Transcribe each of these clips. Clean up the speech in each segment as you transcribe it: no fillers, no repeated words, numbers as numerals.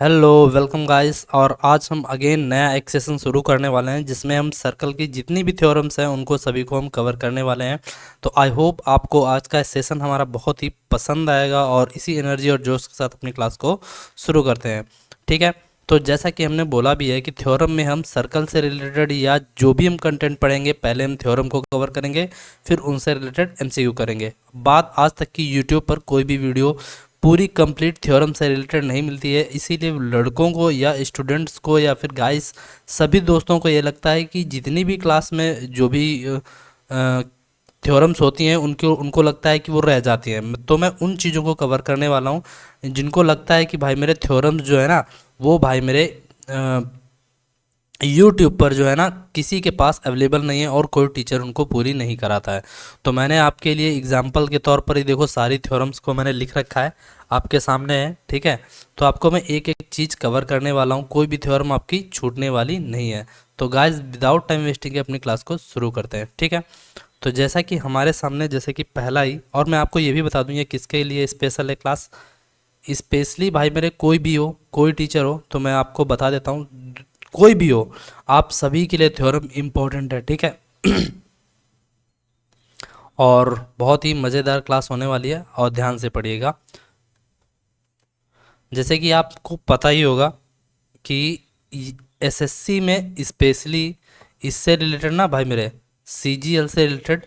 Hello welcome guys. और आज हम अगेन नया एक सेशन शुरू करने वाले हैं जिसमें हम सर्कल की जितनी भी थ्योरम्स हैं उनको सभी को हम कवर करने वाले हैं। तो आई होप आपको आज का सेशन हमारा बहुत ही पसंद आएगा और इसी एनर्जी और जोश के साथ अपनी क्लास को शुरू करते हैं। ठीक है। तो जैसा कि हमने बोला भी है कि थ्योरम में हम सर्कल से रिलेटेड या जो भी हम कंटेंट पढ़ेंगे पहले हम थ्योरम को कवर करेंगे, फिर उनसे रिलेटेड एमसीक्यू करेंगे। बात आज तक की यूट्यूब पर कोई भी वीडियो पूरी कंप्लीट थ्योरम से रिलेटेड नहीं मिलती है, इसीलिए लड़कों को या स्टूडेंट्स को या फिर गाइस सभी दोस्तों को ये लगता है कि जितनी भी क्लास में जो भी थ्योरम्स होती हैं उनको उनको लगता है कि वो रह जाती हैं। तो मैं उन चीज़ों को कवर करने वाला हूँ जिनको लगता है कि भाई मेरे थ्योरम्स जो है ना वो भाई मेरे यूट्यूब पर जो है ना किसी के पास अवेलेबल नहीं है और कोई टीचर उनको पूरी नहीं कराता है। तो मैंने आपके लिए एग्जाम्पल के तौर पर ही देखो सारी थ्योरम्स को मैंने लिख रखा है, आपके सामने है। ठीक है। तो आपको मैं एक एक चीज़ कवर करने वाला हूँ, कोई भी थ्योरम आपकी छूटने वाली नहीं है। तो गाइस विदाउट टाइम वेस्टिंग के अपनी क्लास को शुरू करते हैं। ठीक है। तो जैसा कि हमारे सामने जैसे कि पहला ही, और मैं आपको ये भी बता दूँ ये किसके लिए स्पेशल है क्लास, स्पेशली भाई मेरे कोई भी हो, कोई टीचर हो, तो मैं आपको बता देता हूँ कोई भी हो, आप सभी के लिए थ्योरम इम्पोर्टेंट है। ठीक है। और बहुत ही मज़ेदार क्लास होने वाली है और ध्यान से पढ़िएगा। जैसे कि आपको पता ही होगा कि एसएससी में स्पेशली इससे रिलेटेड ना भाई मेरे सीजीएल से रिलेटेड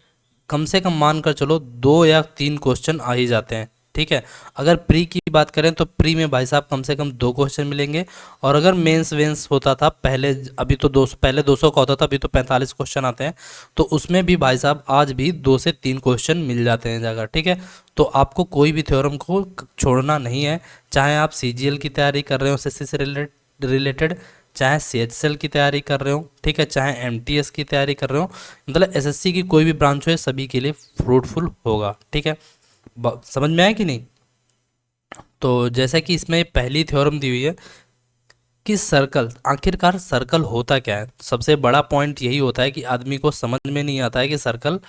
कम से कम मान कर चलो 2 या 3 क्वेश्चन आ ही जाते हैं। ठीक है। अगर प्री की बात करें तो प्री में भाई साहब कम से कम 2 क्वेश्चन मिलेंगे। और अगर मेंस वेंस होता था पहले, अभी तो 200, पहले 200 का होता था, अभी तो 45 क्वेश्चन आते हैं, तो उसमें भी भाई साहब आज भी 2 से 3 क्वेश्चन मिल जाते हैं जाकर। ठीक है। तो आपको कोई भी थ्योरम को छोड़ना नहीं है, चाहे आप सीजीएल की तैयारी कर रहे हो एसएससी से रिलेटेड, चाहे सीएचएसएल की तैयारी कर रहे हो, ठीक है, चाहे एमटीएस की तैयारी कर रहे हो, मतलब एसएससी की कोई भी ब्रांच हो सभी के लिए फ्रूटफुल होगा। ठीक है। समझ में आया कि नहीं। तो जैसा कि इसमें पहली थ्योरम दी हुई है कि सर्कल, आखिरकार सर्कल होता क्या है। सबसे बड़ा पॉइंट यही होता है कि आदमी को समझ में नहीं आता है कि सर्कल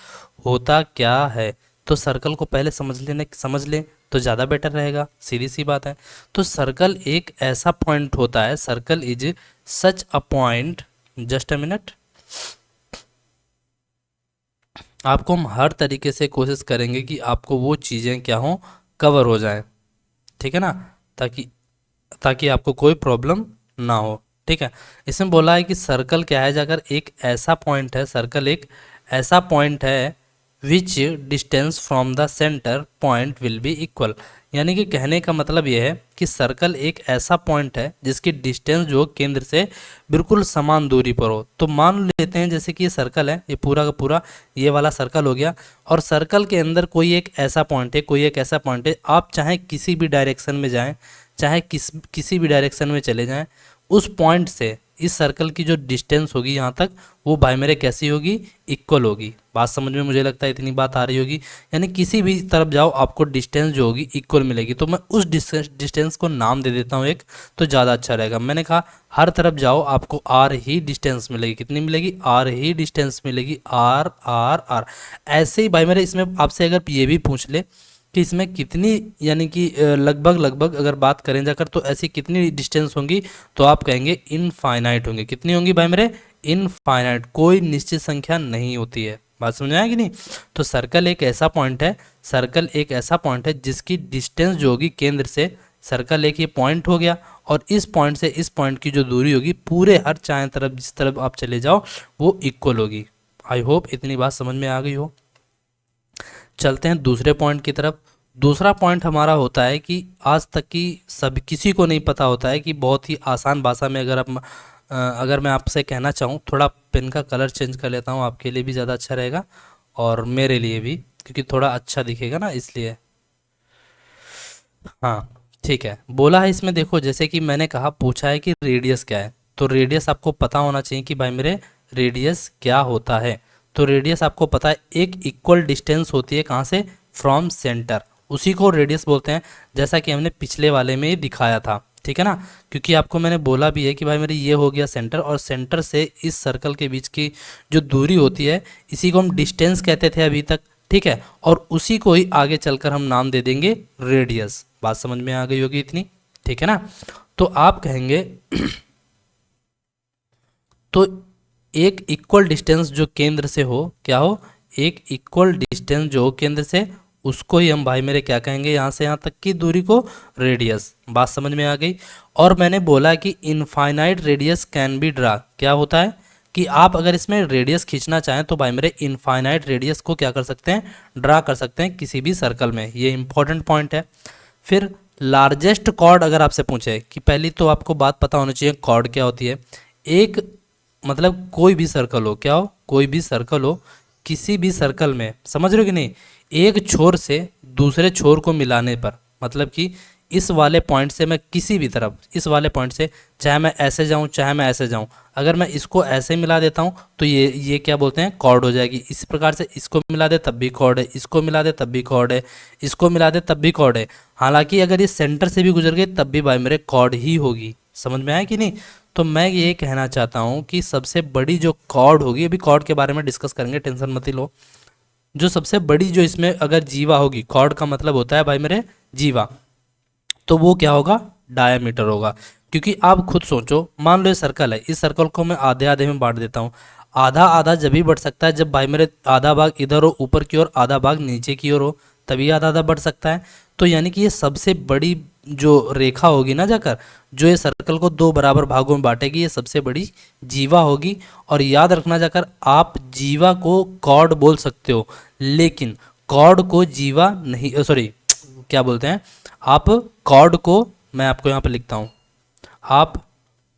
होता क्या है। तो सर्कल को पहले समझ लें तो ज़्यादा बेटर रहेगा, सीधी सी बात है। तो सर्कल एक ऐसा पॉइंट होता है, circle is such a point, just a minute, आपको हम हर तरीके से कोशिश करेंगे कि आपको वो चीज़ें क्या हों, कवर हो जाएं। ठीक है ना, ताकि ताकि आपको कोई प्रॉब्लम ना हो। ठीक है। इसमें बोला है कि सर्कल क्या है, अगर एक ऐसा पॉइंट है, सर्कल एक ऐसा पॉइंट है which distance from the centre point will be equal. यानी कि कहने का मतलब यह है कि सर्कल एक ऐसा पॉइंट है जिसकी डिस्टेंस जो केंद्र से बिल्कुल समान दूरी पर हो। तो मान लेते हैं जैसे कि ये सर्कल है, ये पूरा का पूरा ये वाला सर्कल हो गया, और सर्कल के अंदर कोई एक ऐसा पॉइंट है, कोई एक ऐसा पॉइंट है, आप चाहे किसी भी डायरेक्शन में जाएं, चाहे किसी भी डायरेक्शन में चले जाएं, उस पॉइंट से इस सर्कल की जो डिस्टेंस होगी यहाँ तक, वो भाई मेरे कैसी होगी, इक्वल होगी। बात समझ में मुझे लगता है इतनी बात आ रही होगी। यानी किसी भी तरफ जाओ आपको डिस्टेंस जो होगी इक्वल मिलेगी। तो मैं उस डिस्टेंस को नाम दे देता हूँ एक, तो ज़्यादा अच्छा रहेगा। मैंने कहा हर तरफ जाओ आपको आर ही डिस्टेंस मिलेगी। कितनी मिलेगी, आर ही डिस्टेंस मिलेगी, आर आर आर। ऐसे ही भाई मेरे इसमें आपसे अगर ये भी पूछ ले कि इसमें कितनी, यानी कि लगभग लगभग अगर बात करें जाकर तो ऐसी कितनी डिस्टेंस होंगी, तो आप कहेंगे इनफाइनाइट होंगी। कितनी होंगी भाई मेरे, इनफाइनाइट, कोई निश्चित संख्या नहीं होती है। बात समझ आया कि नहीं। तो सर्कल एक ऐसा पॉइंट है, सर्कल एक ऐसा पॉइंट है जिसकी डिस्टेंस जो होगी केंद्र से, सर्कल एक ये पॉइंट हो गया, और इस पॉइंट से इस पॉइंट की जो दूरी होगी पूरे हर चारों तरफ जिस तरफ आप चले जाओ वो इक्वल होगी। आई होप इतनी बात समझ में आ गई हो। चलते हैं दूसरे पॉइंट की तरफ। दूसरा पॉइंट हमारा होता है कि आज तक की सब किसी को नहीं पता होता है कि बहुत ही आसान भाषा में अगर मैं आपसे कहना चाहूँ, थोड़ा पेन का कलर चेंज कर लेता हूँ, आपके लिए भी ज़्यादा अच्छा रहेगा और मेरे लिए भी, क्योंकि थोड़ा अच्छा दिखेगा ना इसलिए। हाँ ठीक है। बोला है इसमें देखो, जैसे कि मैंने कहा, पूछा है कि रेडियस क्या है, तो रेडियस आपको पता होना चाहिए कि भाई मेरे रेडियस क्या होता है। तो रेडियस आपको पता है एक इक्वल डिस्टेंस होती है कहाँ से, फ्रॉम सेंटर, उसी को रेडियस बोलते हैं, जैसा कि हमने पिछले वाले में दिखाया था। ठीक है ना, क्योंकि आपको मैंने बोला भी है कि भाई मेरे ये हो गया सेंटर, और सेंटर से इस सर्कल के बीच की जो दूरी होती है इसी को हम डिस्टेंस कहते थे अभी तक। ठीक है। और उसी को ही आगे चलकर हम नाम दे देंगे रेडियस। बात समझ में आ गई होगी इतनी। ठीक है ना। तो आप कहेंगे तो एक इक्वल डिस्टेंस जो केंद्र से हो, क्या हो, एक इक्वल डिस्टेंस जो हो केंद्र से, उसको ही हम भाई मेरे क्या कहेंगे, यहाँ से यहाँ तक की दूरी को रेडियस। बात समझ में आ गई। और मैंने बोला कि infinite radius can be draw, क्या होता है कि आप अगर इसमें रेडियस खींचना चाहें तो भाई मेरे इनफाइनाइट रेडियस को क्या कर सकते हैं, ड्रा कर सकते हैं किसी भी सर्कल में। ये इंपॉर्टेंट पॉइंट है। फिर लार्जेस्ट कॉर्ड अगर आपसे पूछे, कि पहली तो आपको बात पता होनी चाहिए कॉर्ड क्या होती है। एक मतलब कोई भी सर्कल हो, क्या हो, कोई भी सर्कल हो, किसी भी सर्कल में, समझ रहे हो कि नहीं, एक छोर से दूसरे छोर को मिलाने पर, मतलब कि इस वाले पॉइंट से मैं किसी भी तरफ, इस वाले पॉइंट से चाहे मैं ऐसे जाऊं चाहे मैं ऐसे जाऊं, अगर मैं इसको ऐसे मिला देता हूं तो ये क्या बोलते हैं, कॉर्ड हो जाएगी। इस प्रकार से इसको मिला दे तब भी कॉर्ड है, इसको मिला दे तब भी कॉर्ड है, इसको मिला दे तब भी कॉर्ड है। हालांकि अगर ये सेंटर से भी गुजर गई तब भी भाई मेरे कॉर्ड ही होगी। समझ में आया कि नहीं। तो मैं ये कहना चाहता हूँ कि सबसे बड़ी जो कॉर्ड होगी, अभी कॉर्ड के बारे में डिस्कस करेंगे, टेंशन मत ही लो। जो सबसे बड़ी जो इसमें अगर जीवा होगी, कॉर्ड का मतलब होता है भाई मेरे जीवा, तो वो क्या होगा, डायामीटर होगा। क्योंकि आप खुद सोचो, मान लो ये सर्कल है, इस सर्कल को मैं आधे आधे में बांट देता हूँ। आधा आधा जब भी बढ़ सकता है जब भाई मेरे आधा भाग इधर हो ऊपर की ओर, आधा भाग नीचे की ओर हो, तभी आधा आधा बढ़ सकता है। तो यानी कि ये सबसे बड़ी जो रेखा होगी ना जाकर, जो ये सर्कल को दो बराबर भागों में बांटेगी, ये सबसे बड़ी जीवा होगी। और याद रखना जाकर, आप जीवा को कॉर्ड बोल सकते हो लेकिन कॉर्ड को जीवा नहीं, सॉरी क्या बोलते हैं, आप कॉर्ड को, मैं आपको यहाँ पे लिखता हूँ, आप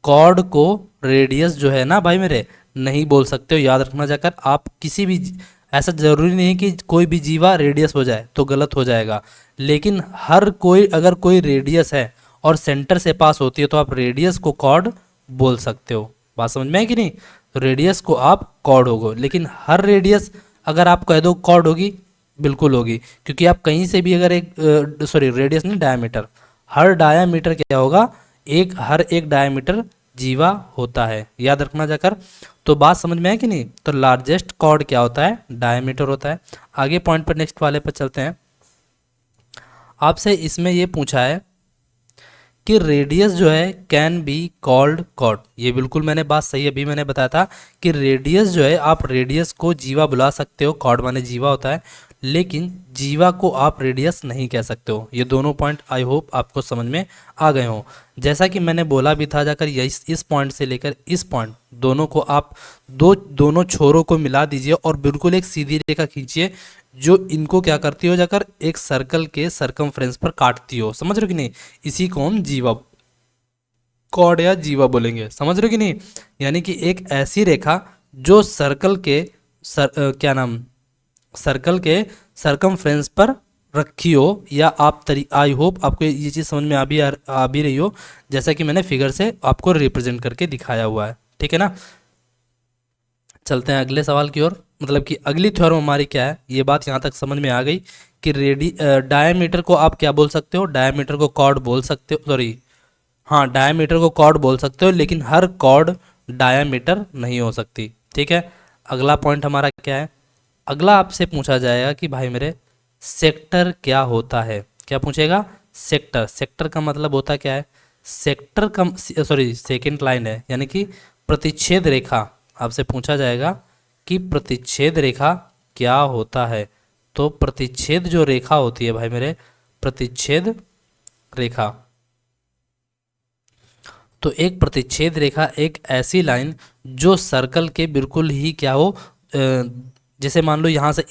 कॉर्ड को रेडियस जो है ना भाई मेरे नहीं बोल सकते हो। याद रखना जाकर, आप किसी भी, ऐसा जरूरी नहीं है कि कोई भी जीवा रेडियस हो जाए तो गलत हो जाएगा, लेकिन हर कोई, अगर कोई रेडियस है और सेंटर से पास होती है तो आप रेडियस को कॉर्ड बोल सकते हो। बात समझ में है कि नहीं। तो रेडियस को आप कॉर्ड होगो, लेकिन हर रेडियस अगर आप कह दो कॉर्ड होगी, बिल्कुल होगी। क्योंकि आप कहीं से भी अगर एक, सॉरी रेडियस नहीं, डायमीटर, हर डायमीटर क्या होगा, एक, हर एक डायमीटर जीवा होता है। याद रखना जाकर। तो बात समझ में है कि नहीं। तो लार्जेस्ट कॉर्ड क्या होता है, डायमीटर होता है। आगे पॉइंट पर, नेक्स्ट वाले पर चलते हैं। आपसे इसमें ये पूछा है कि रेडियस जो है कैन बी कॉल्ड कॉर्ड। ये बिल्कुल मैंने बात सही अभी मैंने बताया था कि रेडियस जो है, आप रेडियस को जीवा बुला सकते हो, कॉर्ड माने जीवा होता है, लेकिन जीवा को आप रेडियस नहीं कह सकते हो। ये दोनों पॉइंट आई होप आपको समझ में आ गए हों। जैसा कि मैंने बोला भी था जाकर, इस पॉइंट से लेकर इस पॉइंट, दोनों को आप दोनों छोरों को मिला दीजिए और बिल्कुल एक सीधी रेखा खींचिए जो इनको क्या करती हो जाकर, एक सर्कल के सरकमफ्रेंस पर काटती हो। समझ रहे हो कि नहीं। इसी को हम जीवा, कॉर्ड या जीवा बोलेंगे। समझ रहे हो कि नहीं। यानी कि एक ऐसी रेखा जो सर्कल के क्या नाम, सर्कल के सरकमफ्रेंस पर रखी हो, या आप आई होप आपको ये चीज़ समझ में आ भी रही हो, जैसा कि मैंने फिगर से आपको रिप्रेजेंट करके दिखाया हुआ है। ठीक है ना। चलते हैं अगले सवाल की ओर, मतलब कि अगली थ्योरम हमारी क्या है, ये बात यहाँ तक समझ में आ गई कि डायमीटर को आप क्या बोल सकते हो, डायमीटर को कॉर्ड बोल सकते हो, सॉरी हाँ, डायमीटर को कॉर्ड बोल सकते हो, लेकिन हर कॉर्ड डायमीटर नहीं हो सकती। ठीक है। अगला पॉइंट हमारा क्या है, अगला आपसे पूछा जाएगा कि भाई मेरे सेक्टर क्या होता है। क्या पूछेगा, सेक्टर। सेक्टर का मतलब होता क्या है, सेक्टर का, सॉरी सेकंड लाइन है, यानी कि प्रतिच्छेद रेखा। आपसे पूछा जाएगा कि प्रतिच्छेद रेखा क्या होता है। तो प्रतिच्छेद जो रेखा होती है भाई मेरे, प्रतिच्छेद रेखा, तो एक प्रतिच्छेद रेखा एक ऐसी लाइन जो सर्कल के बिल्कुल ही क्या हो, जैसे मान लो यहाँ से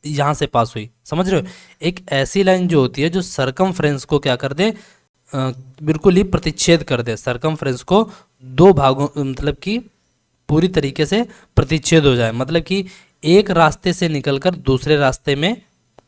यहाँ से पास हुई, समझ रहे हो। एक ऐसी लाइन जो होती है जो सरकमफ्रेंस को क्या कर दे, बिल्कुल ही प्रतिच्छेद कर दे, सरकमफ्रेंस को दो भागों, मतलब कि पूरी तरीके से प्रतिच्छेद हो जाए, मतलब कि एक रास्ते से निकलकर दूसरे रास्ते में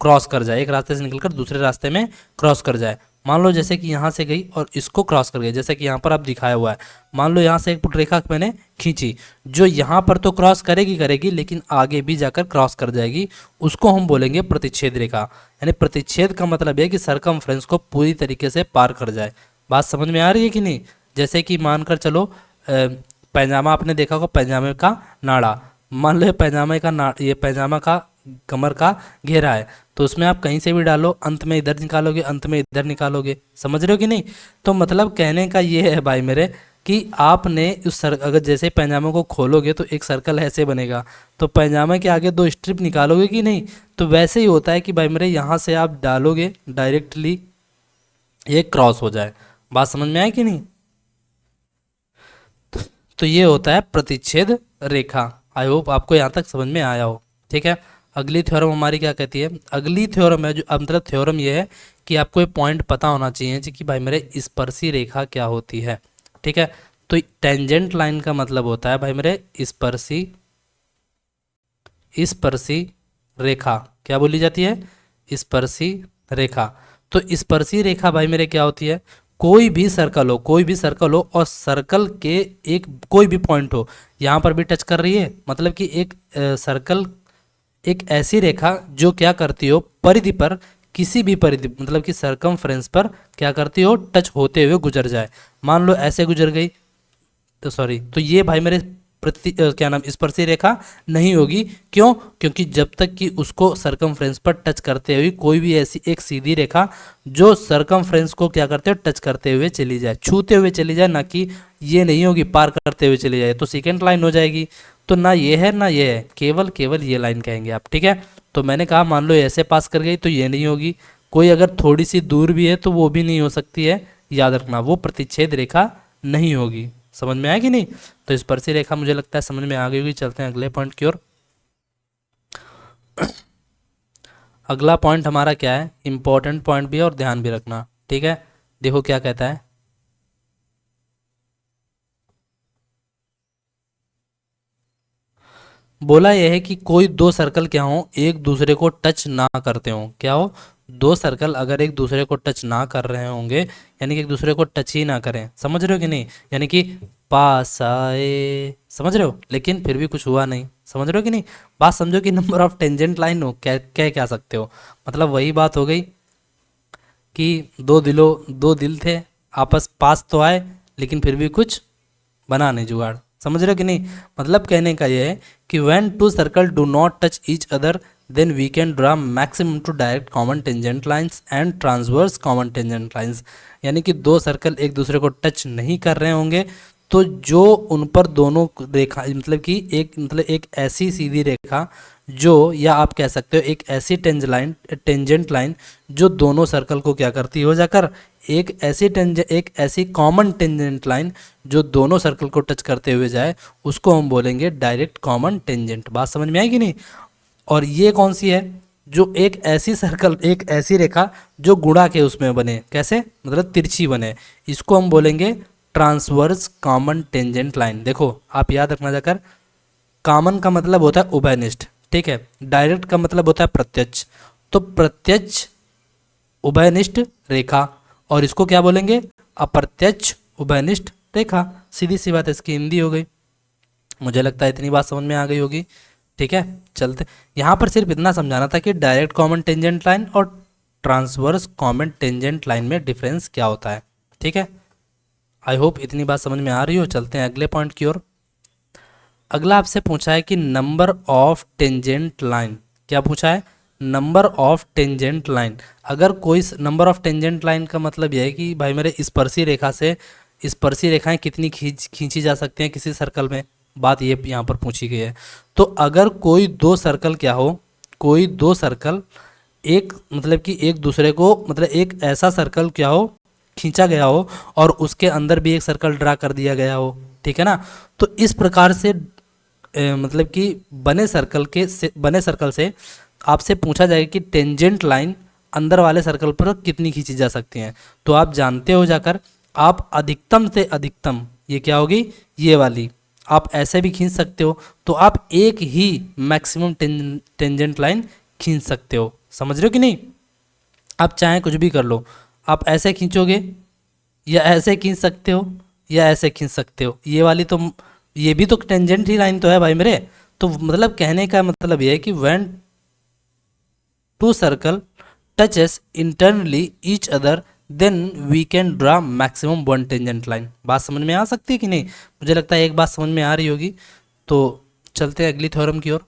क्रॉस कर जाए, एक रास्ते से निकलकर दूसरे रास्ते में क्रॉस कर जाए। मान लो जैसे कि यहाँ से गई और इसको क्रॉस कर गई, जैसे कि यहाँ पर आप दिखाया हुआ है। मान लो यहाँ से एक रेखा मैंने खींची जो यहाँ पर तो क्रॉस करेगी लेकिन आगे भी जाकर क्रॉस कर जाएगी, उसको हम बोलेंगे प्रतिच्छेद रेखा। यानी प्रतिच्छेद का मतलब है कि सरकमफ्रेंस को पूरी तरीके से पार कर जाए। बात समझ में आ रही है कि नहीं। जैसे कि मानकर चलो पैजामा आपने देखा होगा, पैजामे का नाड़ा, मान लो ये पैजामे का ये पैजामा का कमर का घेरा है, तो उसमें आप कहीं से भी डालो, अंत में इधर निकालोगे, अंत में इधर निकालोगे। समझ रहे हो कि नहीं? तो मतलब कहने का ये है भाई मेरे कि आपने अगर जैसे पैजामे को खोलोगे तो एक सर्कल ऐसे बनेगा, तो पैजामे के आगे दो स्ट्रिप निकालोगे कि नहीं, तो वैसे ही होता है कि भाई मेरे यहाँ से आप डालोगे डायरेक्टली ये क्रॉस हो जाए। बात समझ में आए कि नहीं? तो ये होता है प्रतिच्छेद रेखा। आई होप आपको यहाँ तक समझ में आया हो। ठीक है, अगली थ्योरम हमारी क्या कहती है? अगली थ्योरम है जो मतलब थ्योरम ये है कि आपको ये पॉइंट पता होना चाहिए जी कि भाई मेरे स्पर्शी रेखा क्या होती है। ठीक है, तो टेंजेंट लाइन का मतलब होता है भाई मेरे स्पर्शी स्पर्शी रेखा। क्या बोली जाती है? स्पर्शी रेखा। तो स्पर्शी रेखा भाई मेरे क्या होती है? कोई भी सर्कल हो, कोई भी सर्कल हो और सर्कल के एक कोई भी पॉइंट हो, यहाँ पर भी टच कर रही है, मतलब कि एक सर्कल एक ऐसी रेखा जो क्या करती हो परिधि पर, किसी भी परिधि मतलब कि सरकमफ्रेंस पर क्या करती हो, टच होते हुए गुजर जाए। मान लो ऐसे गुजर गई, तो सॉरी, तो ये भाई मेरे क्या नाम स्पर्शी रेखा नहीं होगी। क्यों? क्योंकि जब तक कि उसको सरकमफ्रेंस पर टच करते हुए कोई भी ऐसी एक सीधी रेखा जो सरकमफ्रेंस को क्या करते हो, टच करते हुए चली जाए, छूते हुए चली जाए, ना कि ये नहीं होगी पार करते हुए चली जाए, तो सेकेंड लाइन हो जाएगी। तो ना ये है ना ये है, केवल केवल ये लाइन कहेंगे आप। ठीक है, तो मैंने कहा मान लो ऐसे पास कर गई तो ये नहीं होगी, कोई अगर थोड़ी सी दूर भी है तो वो भी नहीं हो सकती है, याद रखना वो प्रतिच्छेद रेखा नहीं होगी। समझ में आया कि नहीं? तो स्पर्शी रेखा मुझे लगता है समझ में आ गई होगी। चलते हैं अगले पॉइंट की ओर। अगला पॉइंट हमारा क्या है? इंपॉर्टेंट पॉइंट भी है और ध्यान भी रखना। ठीक है, देखो क्या कहता है। बोला यह है कि कोई दो सर्कल क्या हो, एक दूसरे को टच ना करते हो। क्या हो? दो सर्कल अगर एक दूसरे को टच ना कर रहे होंगे, यानी कि एक दूसरे को टच ही ना करें। समझ रहे हो कि नहीं? यानी कि पास आए, समझ रहे हो, लेकिन फिर भी कुछ हुआ नहीं। समझ रहे हो कि नहीं? बात समझो कि नंबर ऑफ टेंजेंट लाइन हो, कह कह क्या सकते हो, मतलब वही बात हो गई कि दो दिल थे, आपस पास तो आए लेकिन फिर भी कुछ बना नहीं जुगाड़। समझ रहे हो कि नहीं? मतलब कहने का ये है कि when two circle do not touch each other then we can draw maximum two direct common tangent lines and transverse common tangent lines. यानी कि दो सर्कल एक दूसरे को टच नहीं कर रहे होंगे तो जो उन पर दोनों रेखा मतलब कि एक ऐसी सीधी रेखा जो, या आप कह सकते हो एक ऐसी टेंजेंट लाइन जो दोनों सर्कल को क्या करती हो जाकर, एक ऐसी कॉमन टेंजेंट लाइन जो दोनों सर्कल को टच करते हुए जाए, उसको हम बोलेंगे डायरेक्ट कॉमन टेंजेंट। बात समझ में आएगी नहीं? और ये कौन सी है? जो एक ऐसी रेखा जो गुणा के उसमें बने, कैसे मतलब तिरछी बने, इसको हम बोलेंगे ट्रांसवर्स कॉमन टेंजेंट लाइन। देखो आप याद रखना जाकर, कॉमन का मतलब होता है उभयनिष्ठ, ठीक है, डायरेक्ट का मतलब होता है प्रत्यक्ष, तो प्रत्यक्ष उभयनिष्ठ रेखा, और इसको क्या बोलेंगे? अप्रत्यक्ष उभयनिष्ठ रेखा। सीधी सी बात है, इसकी हिंदी हो गई। मुझे लगता है इतनी बात समझ में आ गई होगी। ठीक है, चलते, यहाँ पर सिर्फ इतना समझाना था कि डायरेक्ट कॉमन टेंजेंट लाइन और ट्रांसवर्स कॉमन टेंजेंट लाइन में डिफरेंस क्या होता है। ठीक है, आई होप इतनी बात समझ में आ रही हो। चलते हैं अगले पॉइंट की ओर। अगला आपसे पूछा है कि नंबर ऑफ टेंजेंट लाइन। क्या पूछा है? Number of tangent line. अगर कोई नंबर ऑफ टेंजेंट लाइन का मतलब यह है कि भाई मेरे स्पर्शी रेखा से स्पर्शी रेखाएं कितनी खींची जा सकती हैं किसी सर्कल में, बात ये यहाँ पर पूछी गई है। तो अगर कोई दो सर्कल क्या हो, कोई दो सर्कल एक मतलब कि एक दूसरे को मतलब एक ऐसा सर्कल क्या हो, खींचा गया हो और उसके अंदर भी एक सर्कल ड्रा कर दिया गया हो, ठीक है ना, तो इस प्रकार से मतलब कि बने सर्कल से आपसे पूछा जाएगा कि टेंजेंट लाइन अंदर वाले सर्कल पर कितनी खींची जा सकती हैं। तो आप जानते हो जाकर, आप अधिकतम से अधिकतम ये क्या होगी, ये वाली आप ऐसे भी खींच सकते हो, तो आप एक ही मैक्सिमम टेंजेंट लाइन खींच सकते हो। समझ रहे हो कि नहीं? आप चाहे कुछ भी कर लो, आप ऐसे खींचोगे या ऐसे खींच सकते हो या ऐसे खींच सकते हो, ये वाली तो ये भी तो टेंजेंट ही लाइन तो है भाई मेरे। तो मतलब कहने का मतलब ये है कि when two circle touches internally each other then we can draw maximum one tangent line. बात समझ में आ सकती है कि नहीं? मुझे लगता है एक बात समझ में आ रही होगी। तो चलते हैं अगली थ्योरम की ओर।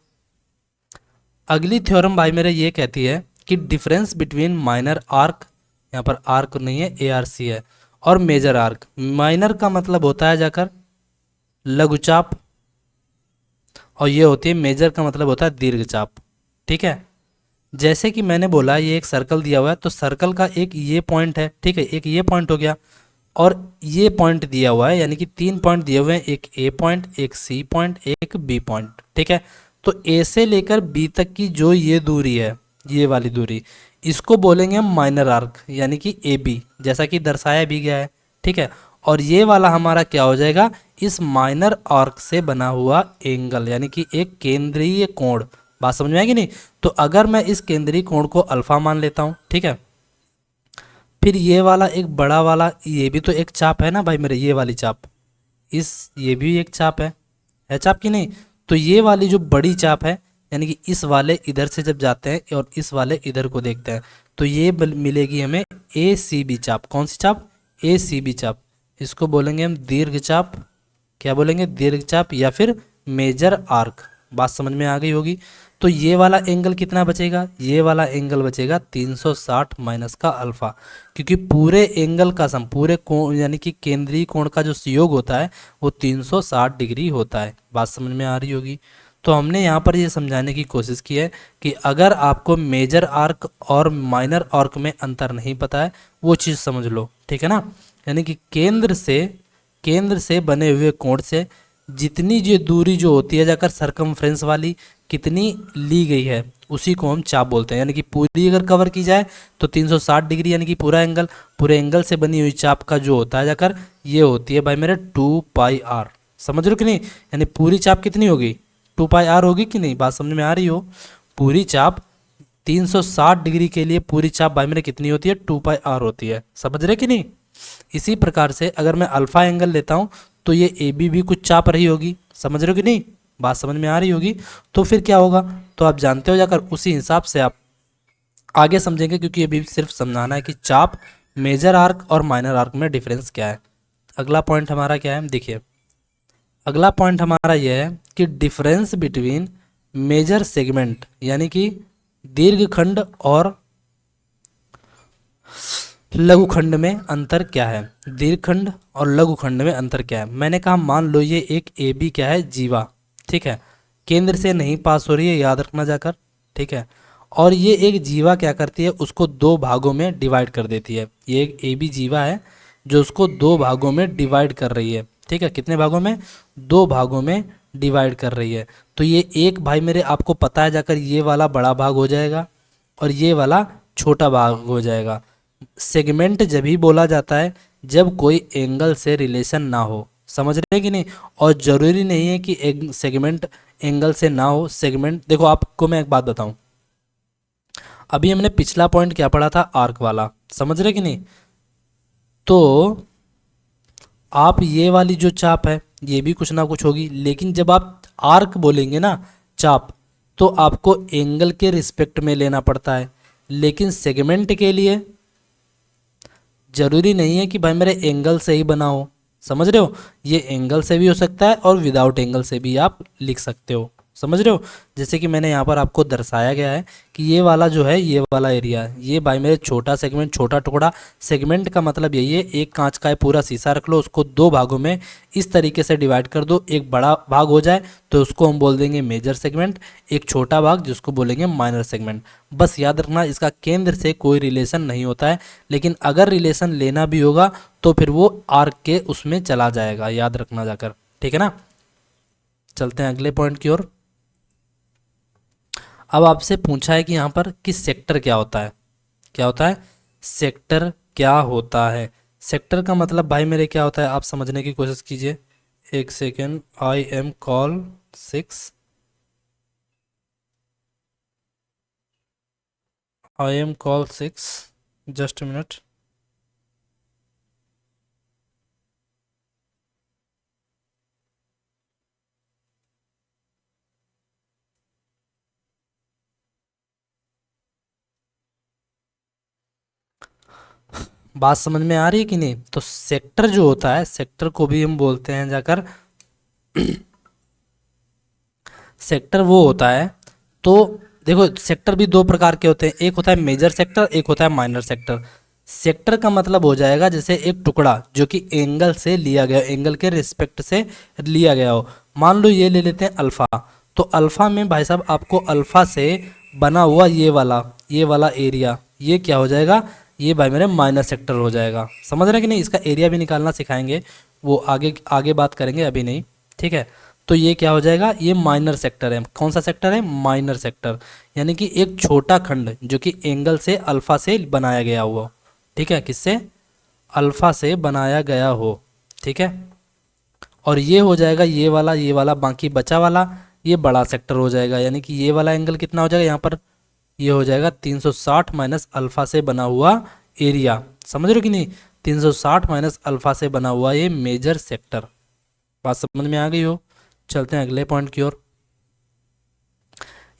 अगली थ्योरम भाई मेरे ये कहती है कि डिफरेंस बिटवीन माइनर आर्क, यहाँ पर आर्क नहीं है ए आर सी है, और मेजर आर्क। माइनर का मतलब होता है जाकर लघुचाप, और ये होती है मेजर का मतलब होता है दीर्घचाप। ठीक है, जैसे कि मैंने बोला ये एक सर्कल दिया हुआ है, तो सर्कल का एक ये पॉइंट है, ठीक है, एक ये पॉइंट हो गया, और ये पॉइंट दिया हुआ है, यानी कि 3 पॉइंट दिए हुए हैं, एक ए पॉइंट, एक सी पॉइंट, एक बी पॉइंट। ठीक है, तो ए से लेकर बी तक की जो ये दूरी है, ये वाली दूरी, इसको बोलेंगे हम माइनर आर्क, यानी कि ए बी, जैसा कि दर्शाया भी गया है। ठीक है, और ये वाला हमारा क्या हो जाएगा, इस माइनर आर्क से बना हुआ एंगल, यानी कि एक केंद्रीय कोण। बात समझ में आएगी नहीं? तो अगर मैं इस केंद्रीय कोण को अल्फा मान लेता हूँ, ठीक है, फिर ये वाला एक बड़ा वाला, ये भी तो एक चाप है ना भाई मेरे, ये वाली चाप, इस ये भी एक चाप है चाप की नहीं? तो ये वाली जो बड़ी चाप है, यानी कि इस वाले इधर से जब जाते हैं और इस वाले इधर को देखते हैं, तो ये मिलेगी हमें ए सी बी चाप। कौन सी चाप? ए सी बी चाप। इसको बोलेंगे हम दीर्घ चाप। क्या बोलेंगे? दीर्घ चाप या फिर मेजर आर्क। बात समझ में आ गई होगी। तो ये वाला एंगल कितना बचेगा? ये वाला एंगल बचेगा 360 माइनस का अल्फा, क्योंकि पूरे एंगल का सम, पूरे कोण यानी कि केंद्रीय कोण का जो योग होता है वो 360 डिग्री होता है। बात समझ में आ रही होगी। तो हमने यहाँ पर ये समझाने की कोशिश की है कि अगर आपको मेजर आर्क और माइनर आर्क में अंतर नहीं पता है, वो चीज़ समझ लो। ठीक है ना? यानी कि केंद्र से बने हुए कोण से जितनी जो दूरी जो होती है जाकर सरकमफ्रेंस वाली कितनी ली गई है, उसी को हम चाप बोलते हैं। यानी कि पूरी अगर कवर की जाए तो 360 डिग्री, यानी कि पूरा एंगल, पूरे एंगल से बनी हुई चाप का जो होता है जाकर, ये होती है भाई मेरे 2πr। समझ रहे हो कि नहीं? यानी पूरी चाप कितनी होगी? 2πr होगी कि नहीं? बात समझ में आ रही हो? पूरी चाप 360 डिग्री के लिए पूरी चाप भाई मेरे कितनी होती है? 2πr होती है। समझ रहे कि नहीं? इसी प्रकार से अगर मैं अल्फा एंगल लेता हूँ तो ये ए बी भी कुछ चाप रही होगी। समझ रहे हो कि नहीं? बात समझ में आ रही होगी। तो फिर क्या होगा, तो आप जानते हो, जाकर उसी हिसाब से आप आगे समझेंगे, क्योंकि अभी सिर्फ समझाना है कि चाप, मेजर आर्क और माइनर आर्क में डिफरेंस क्या है। अगला पॉइंट हमारा क्या है, देखिए अगला पॉइंट हमारा यह है कि डिफरेंस बिटवीन मेजर सेगमेंट, यानी कि दीर्घखंड और लघुखंड में अंतर क्या है। दीर्घखंड और लघुखंड में अंतर क्या है? मैंने कहा मान लो ये एक ए बी क्या है, जीवा, ठीक है, केंद्र से नहीं पास हो रही है, याद रखना जाकर। ठीक है, और ये एक जीवा क्या करती है, उसको दो भागों में डिवाइड कर देती है। ये एक ए बी जीवा है जो उसको दो भागों में डिवाइड कर रही है। ठीक है, कितने भागों में? दो भागों में डिवाइड कर रही है। तो ये एक भाई मेरे आपको पता है जाकर, ये वाला बड़ा भाग हो जाएगा और ये वाला छोटा भाग हो जाएगा। सेगमेंट जब ही बोला जाता है जब कोई एंगल से रिलेशन ना हो। समझ रहे हैं कि नहीं? और ज़रूरी नहीं है कि एक सेगमेंट एंगल से ना हो। सेगमेंट देखो, आपको मैं एक बात बताऊं, अभी हमने पिछला पॉइंट क्या पढ़ा था, आर्क वाला। समझ रहे कि नहीं? तो आप ये वाली जो चाप है ये भी कुछ ना कुछ होगी, लेकिन जब आप आर्क बोलेंगे ना, चाप, तो आपको एंगल के रिस्पेक्ट में लेना पड़ता है। लेकिन सेगमेंट के लिए जरूरी नहीं है कि भाई मेरे एंगल से ही बना हो। समझ रहे हो? ये एंगल से भी हो सकता है और विदाउट एंगल से भी आप लिख सकते हो। समझ रहे हो? जैसे कि मैंने यहाँ पर आपको दर्शाया गया है कि ये वाला जो है, ये वाला एरिया है, ये भाई मेरे छोटा सेगमेंट, छोटा टुकड़ा। सेगमेंट का मतलब यही है, एक कांच का पूरा शीशा रख लो, उसको दो भागों में इस तरीके से डिवाइड कर दो, एक बड़ा भाग हो जाए तो उसको हम बोल देंगे मेजर सेगमेंट, एक छोटा भाग जिसको बोलेंगे माइनर सेगमेंट। बस याद रखना, इसका केंद्र से कोई रिलेशन नहीं होता है, लेकिन अगर रिलेशन लेना भी होगा तो फिर वो आर्क के उसमें चला जाएगा। याद रखना जाकर। ठीक है ना? चलते हैं अगले पॉइंट की ओर। अब आपसे पूछा है कि यहाँ पर कि सेक्टर क्या होता है। क्या होता है? सेक्टर क्या होता है? सेक्टर का मतलब भाई मेरे क्या होता है, आप समझने की कोशिश कीजिए। एक second, I am call 6, I am call 6, just minute. बात समझ में आ रही है कि नहीं? तो सेक्टर जो होता है, सेक्टर को भी हम बोलते हैं जाकर सेक्टर वो होता है, तो देखो सेक्टर भी दो प्रकार के होते हैं, एक होता है मेजर सेक्टर, एक होता है माइनर सेक्टर। सेक्टर का मतलब हो जाएगा जैसे एक टुकड़ा जो कि एंगल से लिया गया, एंगल के रिस्पेक्ट से लिया गया हो। मान लो ये ले लेते हैं अल्फा, तो अल्फा में भाई साहब आपको अल्फा से बना हुआ ये वाला एरिया, ये क्या हो जाएगा, ये भाई मेरे माइनर सेक्टर हो जाएगा। समझ रहे हैं कि नहीं? इसका एरिया भी निकालना सिखाएंगे, वो आगे आगे बात करेंगे, अभी नहीं, ठीक है। तो ये क्या हो जाएगा, ये माइनर सेक्टर है। कौन सा सेक्टर है? माइनर सेक्टर, यानी कि एक छोटा खंड जो कि एंगल से अल्फा से बनाया गया हुआ, ठीक है, किससे? अल्फा से बनाया गया हो, ठीक है। और ये हो जाएगा ये वाला बाकी बचा वाला ये बड़ा सेक्टर हो जाएगा, यानी कि ये वाला एंगल कितना हो जाएगा यहाँ पर, ये हो जाएगा 360 माइनस अल्फा से बना हुआ एरिया। समझ रहे हो कि नहीं? 360 माइनस अल्फा से बना हुआ ये मेजर सेक्टर। बात समझ में आ गई हो? चलते हैं अगले पॉइंट की ओर।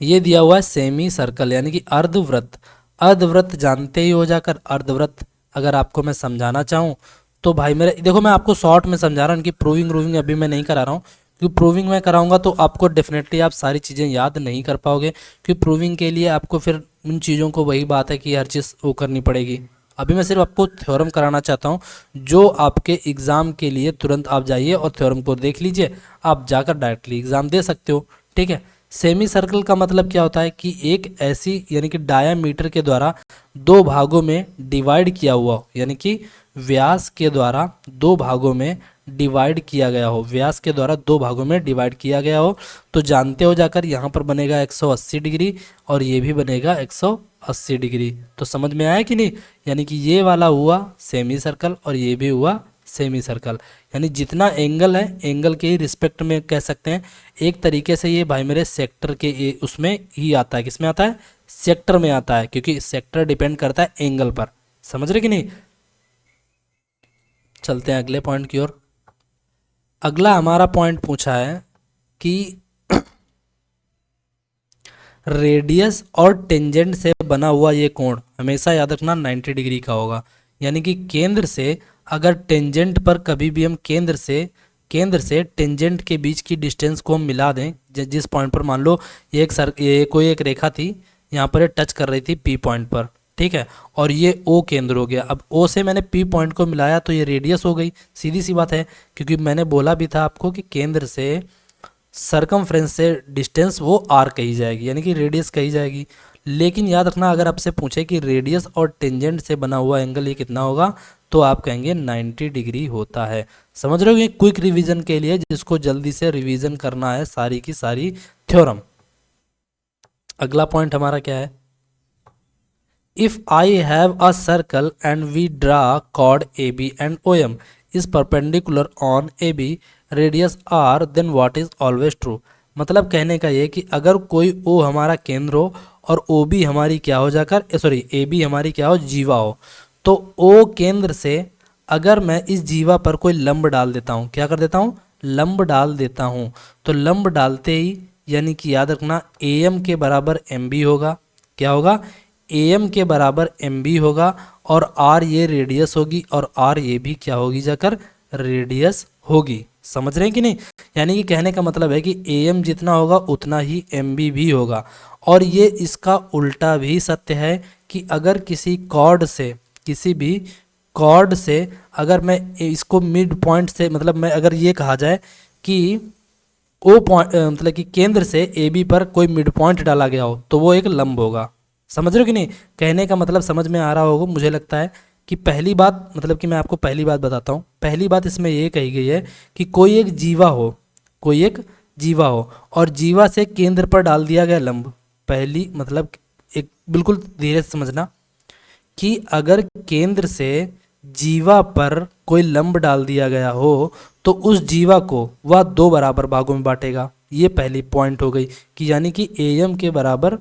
ये दिया हुआ है सेमी सर्कल, यानी कि अर्धवृत्त। अर्धवृत्त जानते ही हो जाकर, अर्धवृत्त अगर आपको मैं समझाना चाहूँ तो भाई मेरे देखो, मैं आपको शॉर्ट में समझा रहा हूँ, इनकी प्रूविंग व्रूविंग अभी मैं नहीं करा रहा हूँ, क्योंकि प्रूविंग मैं कराऊंगा तो आपको डेफिनेटली आप सारी चीज़ें याद नहीं कर पाओगे, क्योंकि प्रूविंग के लिए आपको फिर उन चीज़ों को, वही बात है कि हर चीज़ वो करनी पड़ेगी। अभी मैं सिर्फ आपको थ्योरम कराना चाहता हूँ, जो आपके एग्ज़ाम के लिए तुरंत आप जाइए और थ्योरम को देख लीजिए, आप जाकर डायरेक्टली एग्ज़ाम दे सकते हो, ठीक है। सेमी सर्कल का मतलब क्या होता है कि एक ऐसी, यानी कि डायामीटर के द्वारा दो भागों में डिवाइड किया हुआ हो, यानी कि व्यास के द्वारा दो भागों में डिवाइड किया गया हो, व्यास के द्वारा दो भागों में डिवाइड किया गया हो। तो जानते हो जाकर यहाँ पर बनेगा 180 डिग्री और ये भी बनेगा 180 डिग्री। तो समझ में आया कि नहीं? यानी कि ये वाला हुआ सेमी सर्कल और ये भी हुआ सेमी सर्कल, यानी जितना एंगल है एंगल के ही रिस्पेक्ट में कह सकते हैं। एक तरीके से ये भाई मेरे सेक्टर के उसमें ही आता है। किस में आता है? सेक्टर में आता है, क्योंकि सेक्टर डिपेंड करता है एंगल पर। समझ रहे कि नहीं? चलते हैं अगले पॉइंट की ओर। अगला हमारा पॉइंट पूछा है कि रेडियस और टेंजेंट से बना हुआ ये कोण हमेशा याद रखना 90 डिग्री का होगा, यानी कि केंद्र से अगर टेंजेंट पर कभी भी हम केंद्र से टेंजेंट के बीच की डिस्टेंस को हम मिला दें, जिस पॉइंट पर मान लो ये कोई एक रेखा थी, यहाँ पर ये टच कर रही थी पी पॉइंट पर, ठीक है, और ये ओ केंद्र हो गया। अब ओ से मैंने पी पॉइंट को मिलाया तो ये रेडियस हो गई, सीधी सी बात है, क्योंकि मैंने बोला भी था आपको कि केंद्र से सरकमफ्रेंस से डिस्टेंस वो आर कही जाएगी, यानी कि रेडियस कही जाएगी। लेकिन याद रखना, अगर आपसे पूछे कि रेडियस और टेंजेंट से बना हुआ एंगल ये कितना होगा, तो आप कहेंगे 90 डिग्री होता है। समझ रहे हो? ये क्विक रिवीजन के लिए, जिसको जल्दी से रिवीजन करना है सारी की सारी थ्योरम। अगला पॉइंट हमारा क्या है? If I have a circle and we draw chord AB and OM is perpendicular on AB radius R, then what is always true. मतलब कहने का ये कि अगर कोई O हमारा केंद्र हो और OB हमारी क्या हो जाकर, सॉरी AB हमारी क्या हो, जीवा हो, तो O केंद्र से अगर मैं इस जीवा पर कोई लंब डाल देता हूँ, क्या कर देता हूँ, लंब डाल देता हूँ, तो लंब डालते ही यानी कि याद रखना AM के बराबर MB होगा। क्या होगा? AM के बराबर MB होगा, और R ये रेडियस होगी, और R ये भी क्या होगी जाकर, रेडियस होगी। समझ रहे हैं कि नहीं? यानी कि कहने का मतलब है कि AM जितना होगा उतना ही MB भी होगा। और ये इसका उल्टा भी सत्य है कि अगर किसी कॉर्ड से, किसी भी कॉर्ड से अगर मैं इसको मिड पॉइंट से, मतलब मैं अगर ये कहा जाए कि ओ पॉइंट, मतलब कि केंद्र से AB पर कोई मिड पॉइंट डाला गया हो, तो वो एक लंब होगा। समझ रहे हो कि नहीं? कहने का मतलब समझ में आ रहा होगा मुझे लगता है कि पहली बात, मतलब कि मैं आपको पहली बात बताता हूँ। पहली बात इसमें ये कही गई है कि कोई एक जीवा हो, कोई एक जीवा हो और जीवा से केंद्र पर डाल दिया गया लंब। पहली मतलब एक बिल्कुल धीरे से समझना कि अगर केंद्र से जीवा पर कोई लंब डाल दिया गया हो तो उस जीवा को वह दो बराबर भागों में बांटेगा। ये पहली पॉइंट हो गई कि यानी कि AM के बराबर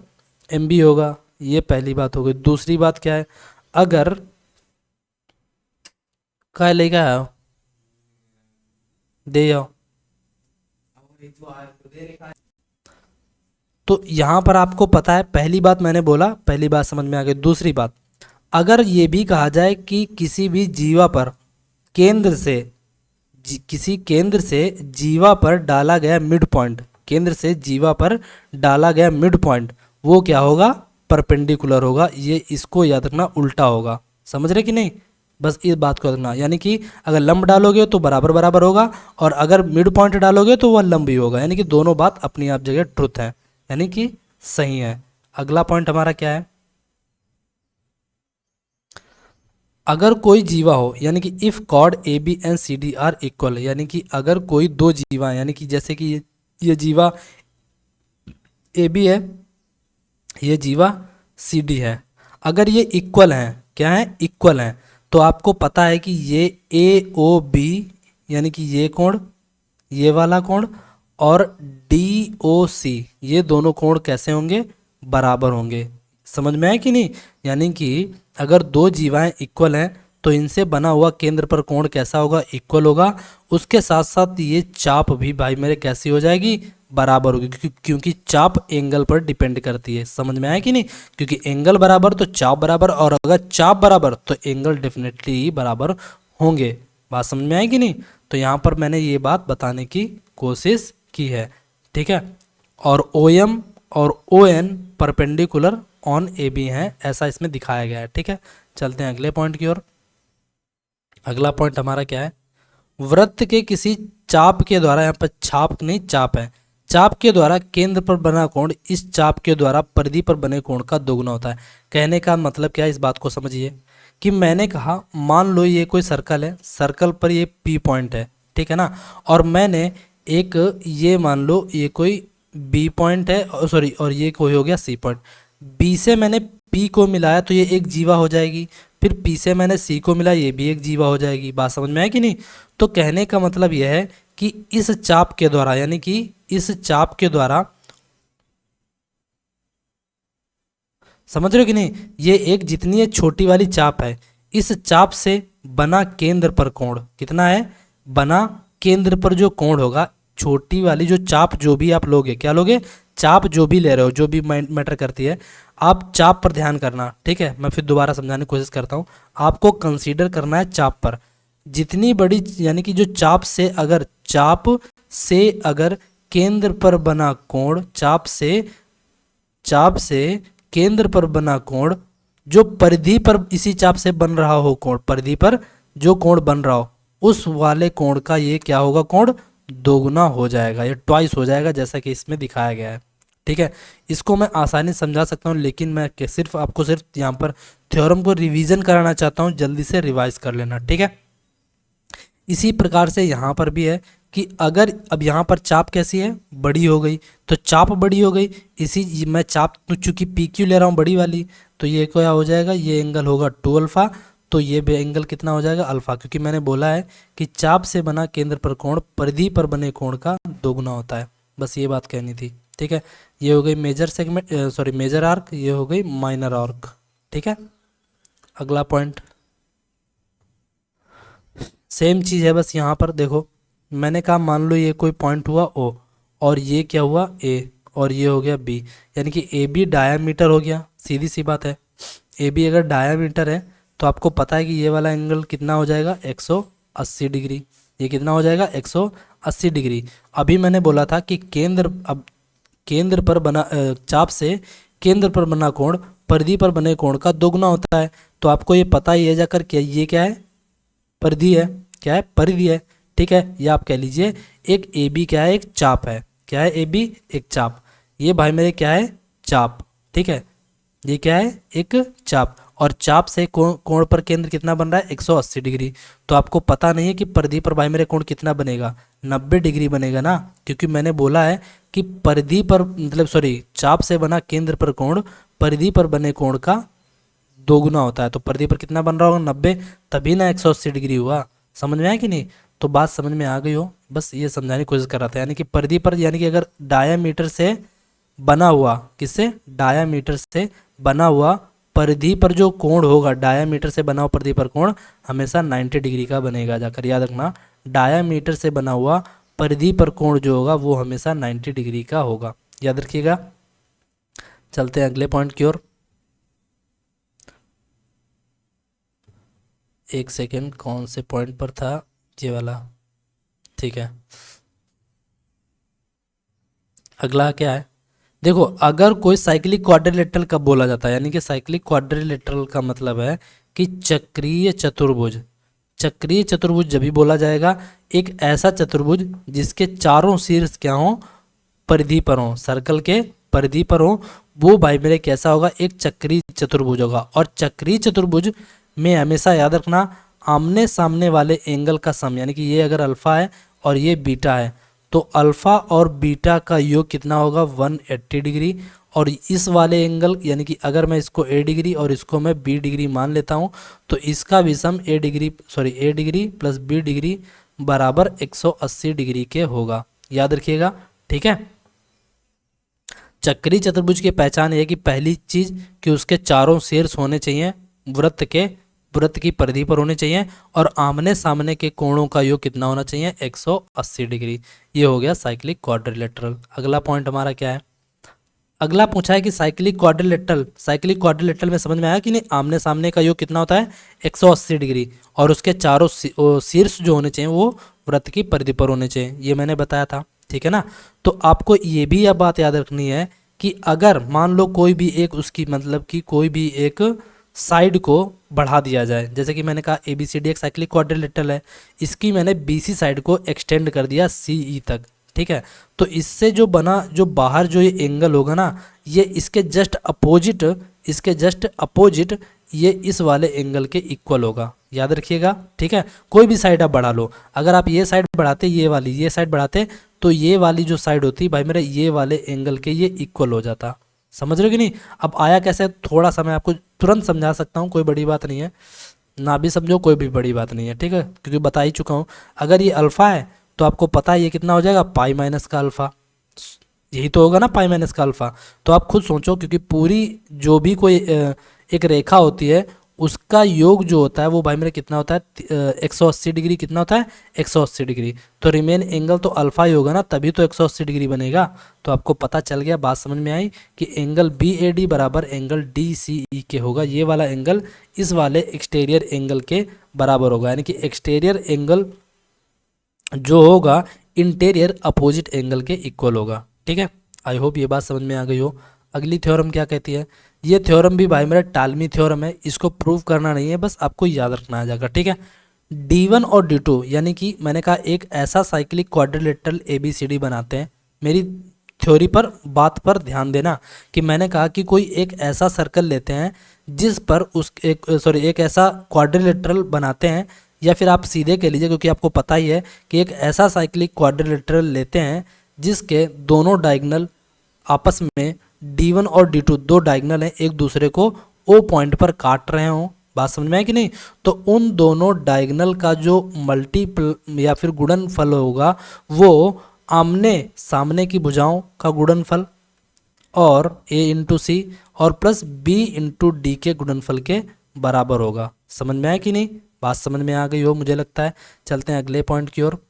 MB होगा। ये पहली बात हो गई। दूसरी बात क्या है? अगर क्या लेगा आओ दे आओ, तो यहाँ पर आपको पता है, पहली बात मैंने बोला, पहली बात समझ में आ गई। दूसरी बात, अगर ये भी कहा जाए कि किसी भी जीवा पर केंद्र से किसी केंद्र से जीवा पर डाला गया मिड पॉइंट, केंद्र से जीवा पर डाला गया मिड पॉइंट वो क्या होगा, परपेंडिकुलर होगा। ये इसको याद रखना, उल्टा होगा। समझ रहे कि नहीं, बस इस बात को रखना। यानी कि अगर लंब डालोगे तो बराबर बराबर होगा, और अगर मिड पॉइंट डालोगे तो वह लंब ही होगा। यानी कि दोनों बात अपनी आप जगह ट्रुथ है, यानी कि सही है। अगला पॉइंट हमारा क्या है, अगर कोई जीवा हो, यानी कि if chord A B and C D are equal, यानी कि अगर कोई दो जीवा, यानी कि जैसे कि ये जीवा ए बी है, ये जीवा सी डी है, अगर ये इक्वल हैं, क्या है, इक्वल हैं, तो आपको पता है कि ये ए ओ बी, यानी कि ये कोण, ये वाला कोण, और डी ओ सी, ये दोनों कोण कैसे होंगे, बराबर होंगे। समझ में आया कि नहीं, यानी कि अगर दो जीवाएं इक्वल हैं तो इनसे बना हुआ केंद्र पर कोण कैसा होगा, इक्वल होगा। उसके साथ साथ ये चाप भी भाई मेरे कैसी हो जाएगी, बराबर होगी, क्योंकि चाप एंगल पर डिपेंड करती है। समझ में आया कि नहीं, क्योंकि एंगल बराबर तो चाप बराबर, और अगर चाप बराबर तो एंगल डेफिनेटली बराबर होंगे। बात समझ में आया कि नहीं, तो यहाँ पर मैंने ये बात बताने की कोशिश की है, ठीक है। और ओ एम और O N perpendicular on A B हैं, ऐसा इसमें दिखाया गया है, ठीक है। चलते हैं अगले पॉइंट की ओर। अगला पॉइंट हमारा क्या है, वृत्त के किसी चाप के द्वारा, यहाँ पर छाप नहीं चाप है, चाप के द्वारा केंद्र पर बना कोण इस चाप के द्वारा परिधि पर बने कोण का दोगुना होता है। कहने का मतलब क्या है, इस बात को समझिए कि मैंने कहा मान लो ये कोई सर्कल है, सर्कल पर ये पी पॉइंट है, ठीक है ना, और मैंने एक ये मान लो ये कोई बी पॉइंट है, सॉरी, और ये कोई हो गया सी पॉइंट। बी से मैंने पी को मिलाया तो ये एक जीवा हो जाएगी, फिर पी से मैंने सी को मिला, ये भी एक जीवा हो जाएगी। बात समझ में आया कि नहीं, तो कहने का मतलब यह है कि इस चाप के द्वारा, यानी कि इस चाप के द्वारा, समझ रहे हो कि नहीं, ये एक जितनी ये छोटी वाली चाप है, इस चाप से बना केंद्र पर कोण कितना है, बना केंद्र पर जो कोण होगा, छोटी वाली जो चाप जो भी आप लोगे, क्या लोगे, चाप जो भी ले रहे हो, जो भी मैटर करती है, आप चाप पर ध्यान करना, ठीक है। मैं फिर दोबारा समझाने की कोशिश करता हूँ, आपको कंसीडर करना है चाप पर। जितनी बड़ी, यानी कि जो चाप से अगर केंद्र पर बना कोण, चाप से केंद्र पर बना कोण, जो परिधि पर इसी चाप से बन रहा हो कोण, परिधि पर जो कोण बन रहा हो, उस वाले कोण का ये क्या होगा, कोण दोगुना हो जाएगा, ये ट्वाइस हो जाएगा, जैसा कि इसमें दिखाया गया है, ठीक है। इसको मैं आसानी से समझा सकता हूँ, लेकिन मैं सिर्फ आपको सिर्फ यहाँ पर थ्योरम को रिवीजन कराना चाहता हूँ, जल्दी से रिवाइज कर लेना, ठीक है। इसी प्रकार से यहाँ पर भी है कि अगर अब यहाँ पर चाप कैसी है, बड़ी हो गई, तो चाप बड़ी हो गई, इसी मैं चाप चूंकि पी क्यू ले रहा हूँ बड़ी वाली, तो ये क्या हो जाएगा, ये एंगल होगा 2 अल्फा, तो ये भी एंगल कितना हो जाएगा, अल्फा, क्योंकि मैंने बोला है कि चाप से बना केंद्र पर कोण परिधि पर बने कोण का दोगुना होता है। बस ये बात कहनी थी, ठीक है। ये हो गई major segment, sorry major arc, ये हो गई माइनर आर्क, ठीक है। अगला पॉइंट सेम चीज़ है, बस यहाँ पर देखो, मैंने कहा मान लो ये कोई पॉइंट हुआ ओ, और ये क्या हुआ ए, और ये हो गया बी, यानी कि ए बी डायामीटर हो गया, सीधी सी बात है। ए बी अगर डायामीटर है तो आपको पता है कि ये वाला एंगल कितना हो जाएगा, 180 डिग्री। ये कितना हो जाएगा, 180 डिग्री। अभी मैंने बोला था कि अब केंद्र पर बना चाप से केंद्र पर बना कोण परिधि पर बने कोण का दोगुना होता है। तो आपको ये पता ही है जाकर क्या, ये क्या है, परिधि है, क्या है, परिधि है, ठीक है। ये आप कह लीजिए एक ए बी क्या है, एक चाप है, क्या है, ए बी एक चाप, ये भाई मेरे क्या है, चाप, ठीक है। ये क्या है, एक चाप, और चाप से कोण पर केंद्र कितना बन रहा है, 180 डिग्री। तो आपको पता नहीं है कि परिधि पर भाई मेरे कोण कितना बनेगा, 90 डिग्री बनेगा ना, क्योंकि मैंने बोला है कि परिधि पर, मतलब सॉरी, चाप से बना केंद्र पर कोण परिधि पर बने कोण का दोगुना होता है। तो परिधि पर कितना बन रहा होगा, 90, तभी ना 180 डिग्री हुआ। समझ में आया कि नहीं, तो बात समझ में आ गई हो, बस ये समझाने की कोशिश कर रहा था। यानी कि परिधि पर, यानी कि अगर डायामीटर से बना हुआ, किससे, डायामीटर से बना हुआ परिधि पर जो कोण होगा, डायामीटर से बना हुआ परिधि पर कोण हमेशा 90 डिग्री का बनेगा, जाकर याद रखना, डायामीटर से बना हुआ परिधि पर कोण जो होगा वो हमेशा 90 डिग्री का होगा, याद रखिएगा। चलते हैं अगले पॉइंट की ओर। एक सेकेंड, कौन से पॉइंट पर था, ये वाला, ठीक है। अगला क्या है, देखो अगर कोई साइक्लिक क्वाड्रिलेटरल कब बोला जाता है, यानी कि साइक्लिक क्वाड्रिलेटरल का मतलब है कि चक्रीय चतुर्भुज। चक्रीय चतुर्भुज जब भी बोला जाएगा एक ऐसा चतुर्भुज जिसके चारों शीर्ष क्या हो, परिधि पर हो, सर्कल के परिधि पर हो, वो भाई मेरे कैसा होगा, एक चक्रीय चतुर्भुज होगा। और चक्रीय चतुर्भुज में हमेशा याद रखना आमने सामने वाले एंगल का सम, यानी कि ये अगर अल्फा है और ये बीटा है तो अल्फा और बीटा का योग कितना होगा, 180 डिग्री। और इस वाले एंगल यानी कि अगर मैं इसको ए डिग्री और इसको मैं बी डिग्री मान लेता हूँ तो इसका भी सम ए डिग्री प्लस बी डिग्री बराबर 180 डिग्री के होगा, याद रखिएगा। ठीक है, चक्रीय चतुर्भुज की पहचान है कि पहली चीज कि उसके चारों शीर्ष होने चाहिए वृत्त की परिधि पर होने चाहिए और आमने सामने के कोणों का योग कितना होना चाहिए, 180 डिग्री। ये हो गया साइक्लिक क्वाड्रिलेटरल। अगला पॉइंट हमारा क्या है, अगला पूछा है कि साइक्लिक क्वाड्रिलेटरल में समझ में आया कि नहीं, आमने सामने का योग कितना होता है, 180 डिग्री और उसके चारों शीर्ष जो होने चाहिए वो वृत्त की परिधि पर होने चाहिए, ये मैंने बताया था। ठीक है ना, तो आपको ये भी यह बात याद रखनी है कि अगर मान लो कोई भी एक उसकी मतलब कि कोई भी एक साइड को बढ़ा दिया जाए, जैसे कि मैंने कहा ABCD एक साइक्लिक क्वाड्रिलेटरल है, इसकी मैंने BC साइड को एक्सटेंड कर दिया CE तक। ठीक है, तो इससे जो बना जो बाहर जो ये एंगल होगा ना, ये इसके जस्ट अपोजिट ये इस वाले एंगल के इक्वल होगा, याद रखिएगा। ठीक है, कोई भी साइड आप बढ़ा लो, अगर आप ये साइड बढ़ाते ये साइड बढ़ाते तो ये वाली जो साइड होती भाई मेरे ये वाले एंगल के ये इक्वल हो जाता। समझ रहे हो कि नहीं। अब आया कैसे, थोड़ा सा मैं आपको तुरंत समझा सकता हूँ, कोई बड़ी बात नहीं है, ना भी समझो कोई भी बड़ी बात नहीं है। ठीक है, क्योंकि बता ही चुका हूँ। अगर ये अल्फ़ा है तो आपको पता है ये कितना हो जाएगा, पाई माइनस का अल्फ़ा, यही तो होगा ना, पाई माइनस का अल्फ़ा। तो आप खुद सोचो, क्योंकि पूरी जो भी कोई एक रेखा होती है उसका योग जो होता है वो भाई मेरे कितना होता है, 180 डिग्री। कितना होता है, 180 डिग्री। तो रिमेन एंगल तो अल्फ़ा ही होगा ना, तभी तो 180 डिग्री बनेगा। तो आपको पता चल गया, बात समझ में आई कि एंगल BAD बराबर एंगल DCE के होगा। ये वाला एंगल इस वाले एक्सटीरियर एंगल के बराबर होगा, यानी कि एक्सटीरियर एंगल जो होगा इंटीरियर अपोजिट एंगल के इक्वल होगा। ठीक है, आई होप ये बात समझ में आ गई हो। अगली थ्योरम क्या कहती है, ये थ्योरम भी भाई मेरा टालमी थ्योरम है, इसको प्रूव करना नहीं है, बस आपको याद रखना आ जाएगा। ठीक है, D1 और D2 यानी कि मैंने कहा एक ऐसा साइक्लिक क्वाड्रिलेटरल ABCD बनाते हैं। मेरी थ्योरी पर बात पर ध्यान देना कि मैंने कहा कि कोई एक ऐसा सर्कल लेते हैं जिस पर एक ऐसा क्वाड्रिलेटरल बनाते हैं, या फिर आप सीधे कह लीजिए क्योंकि आपको पता ही है कि एक ऐसा साइक्लिक क्वाड्रिलेटरल लेते हैं जिसके दोनों डायगोनल आपस में D1 और D2 दो डायगोनल हैं, एक दूसरे को O पॉइंट पर काट रहे हों। बात समझ में आए कि नहीं। तो उन दोनों डायगोनल का जो मल्टीपल या फिर गुणनफल होगा वो आमने सामने की भुजाओं का गुणनफल और A इंटू सी और प्लस B इंटू डी के गुणनफल के बराबर होगा। समझ में आया कि नहीं, बात समझ में आ गई हो मुझे लगता है। चलते हैं अगले पॉइंट की ओर।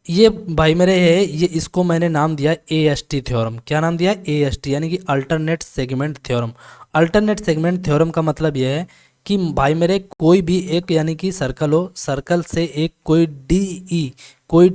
ये भाई मेरे है, ये इसको मैंने नाम दिया AST थ्योरम। क्या नाम दिया, AST यानी कि alternate segment theorem. Alternate segment theorem का मतलब यह है कि भाई मेरे कोई भी एक यानी कि सर्कल हो, सर्कल से एक कोई DE कोई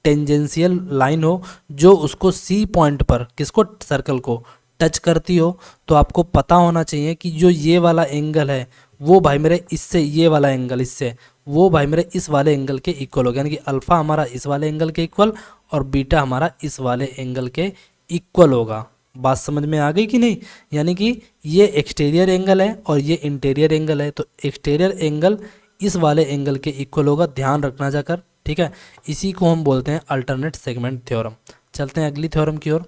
टेंजेंशियल लाइन हो जो उसको C पॉइंट पर किसको, सर्कल को टच करती हो, तो आपको पता होना चाहिए कि जो ये वाला एंगल है वो भाई मेरे इससे, ये वाला एंगल इससे, वो भाई मेरे इस वाले एंगल के इक्वल होगा, यानी कि अल्फ़ा हमारा इस वाले एंगल के इक्वल और बीटा हमारा इस वाले एंगल के इक्वल होगा। बात समझ में आ गई कि नहीं। यानी कि ये एक्सटीरियर एंगल है और ये इंटीरियर एंगल है, तो एक्सटीरियर एंगल इस वाले एंगल के इक्वल होगा, ध्यान रखना जाकर। ठीक है, इसी को हम बोलते हैं अल्टरनेट सेगमेंट थ्योरम। चलते हैं अगली थ्योरम की ओर।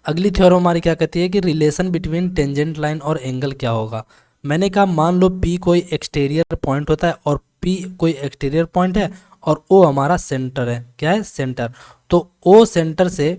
अगली थ्योरम हमारी क्या कहती है कि रिलेशन बिटवीन टेंजेंट लाइन और एंगल क्या होगा। मैंने कहा मान लो P कोई एक्सटीरियर पॉइंट होता है और P कोई एक्सटीरियर पॉइंट है और O हमारा सेंटर है। क्या है, सेंटर। तो O सेंटर से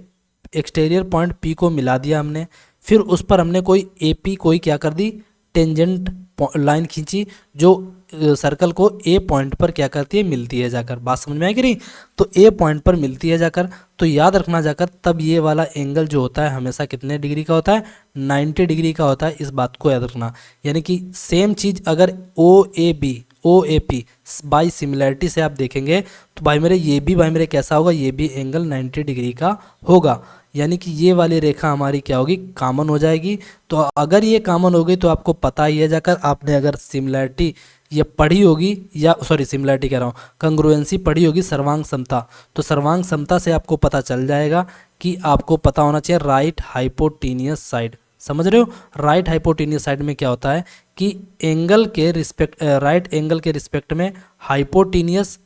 एक्सटीरियर पॉइंट P को मिला दिया हमने, फिर उस पर हमने कोई AP कोई क्या कर दी, टेंजेंट लाइन खींची जो सर्कल को A पॉइंट पर क्या करती है, मिलती है जाकर। बात समझ में आई कि नहीं। तो A पॉइंट पर मिलती है जाकर, तो याद रखना जाकर तब ये वाला एंगल जो होता है हमेशा कितने डिग्री का होता है, 90 डिग्री का होता है। इस बात को याद रखना। यानी कि सेम चीज़ अगर OAB O A P by similarity से आप देखेंगे तो भाई मेरे ये भी भाई मेरे कैसा होगा, ये भी एंगल 90 डिग्री का होगा। यानी कि ये वाली रेखा हमारी क्या होगी, कॉमन हो जाएगी। तो अगर ये कॉमन हो गई तो आपको पता ही है, जाकर आपने अगर सिमिलैरिटी ये पढ़ी होगी, या सॉरी सिमिलैरिटी कह रहा हूँ, कंग्रुएंसी पढ़ी होगी, सर्वांग समता, तो सर्वांग समता से आपको पता चल जाएगा कि आपको पता होना चाहिए राइट हाइपोटेनियस साइड। समझ रहे हो, राइट हाइपोटेनियस साइड में क्या होता है कि एंगल के रिस्पेक्ट, राइट एंगल के रिस्पेक्ट में हाइपोटेनियस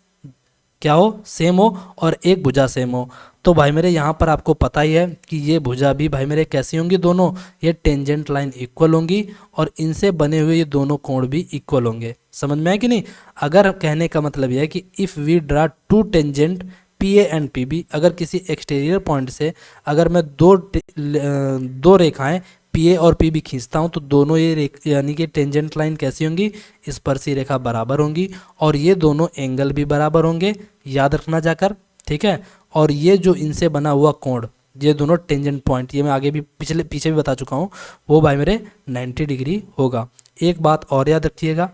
क्या हो, सेम हो, और एक भुजा सेम हो। तो भाई मेरे यहाँ पर आपको पता ही है कि ये भुजा भी भाई मेरे कैसी होंगी, दोनों ये टेंजेंट लाइन इक्वल होंगी, और इनसे बने हुए ये दोनों कोण भी इक्वल होंगे। समझ में है कि नहीं। अगर कहने का मतलब यह है कि if we draw two tangent P A and P B, अगर किसी एक्सटीरियर पॉइंट से अगर मैं दो रेखाएं पी ए और पी बी खींचता हूं, तो दोनों ये यानी कि टेंजेंट लाइन कैसी होंगी, स्पर्शी रेखा बराबर होंगी, और ये दोनों एंगल भी बराबर होंगे, याद रखना जाकर, ठीक है। और ये जो इनसे बना हुआ कोण, ये दोनों टेंजेंट पॉइंट, ये मैं आगे भी पीछे भी बता चुका हूँ, वो भाई मेरे 90 डिग्री होगा। एक बात और याद रखिएगा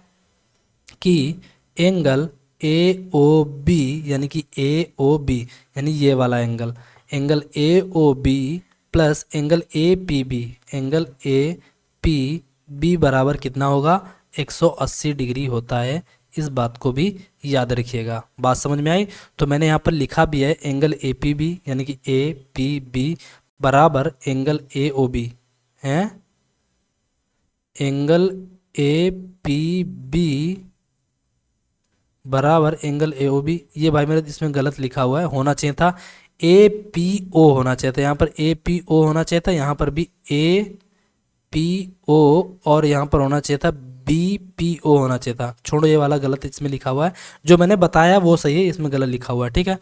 कि एंगल ए ओ बी, यानी कि ए ओ बी यानी ये वाला angle, angle A O B plus angle A P B, angle A P B बराबर कितना होगा, 180 डिग्री होता है। इस बात को भी याद रखिएगा। बात समझ में आई। तो मैंने यहाँ पर लिखा भी है एंगल ए पी बी यानी कि ए पी बी बराबर एंगल ए ओ बी है, एंगल ए पी बी बराबर एंगल ए ओ बी। ये भाई मेरे इसमें गलत लिखा हुआ है, होना चाहिए था ए पी ओ होना चाहिए था, यहाँ पर ए पी ओ होना चाहिए था, यहाँ पर भी ए पी ओ, और यहाँ पर होना चाहिए था बी पी ओ होना चाहिए था। छोड़ो, ये वाला गलत इसमें लिखा हुआ है, जो मैंने बताया वो सही है, इसमें गलत लिखा हुआ है, ठीक है।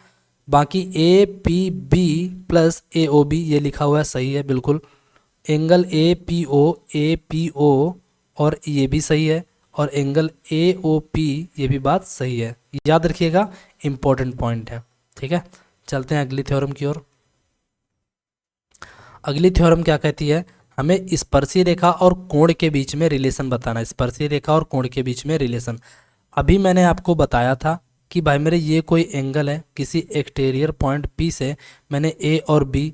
बाकी A P B plus A O B ये लिखा हुआ है, सही है बिल्कुल। एंगल ए पी ओ और ये भी सही है, और एंगल ए ओ पी ये भी बात सही है, याद रखिएगा, इंपॉर्टेंट पॉइंट है, ठीक है। चलते हैं अगली थ्योरम की ओर। अगली थ्योरम क्या कहती है, हमें स्पर्शी रेखा और कोण के बीच में रिलेशन बताना। स्पर्शी रेखा और कोण के बीच में रिलेशन, अभी मैंने आपको बताया था कि भाई मेरे ये कोई एंगल है, किसी एक्सटीरियर पॉइंट पी से मैंने ए और बी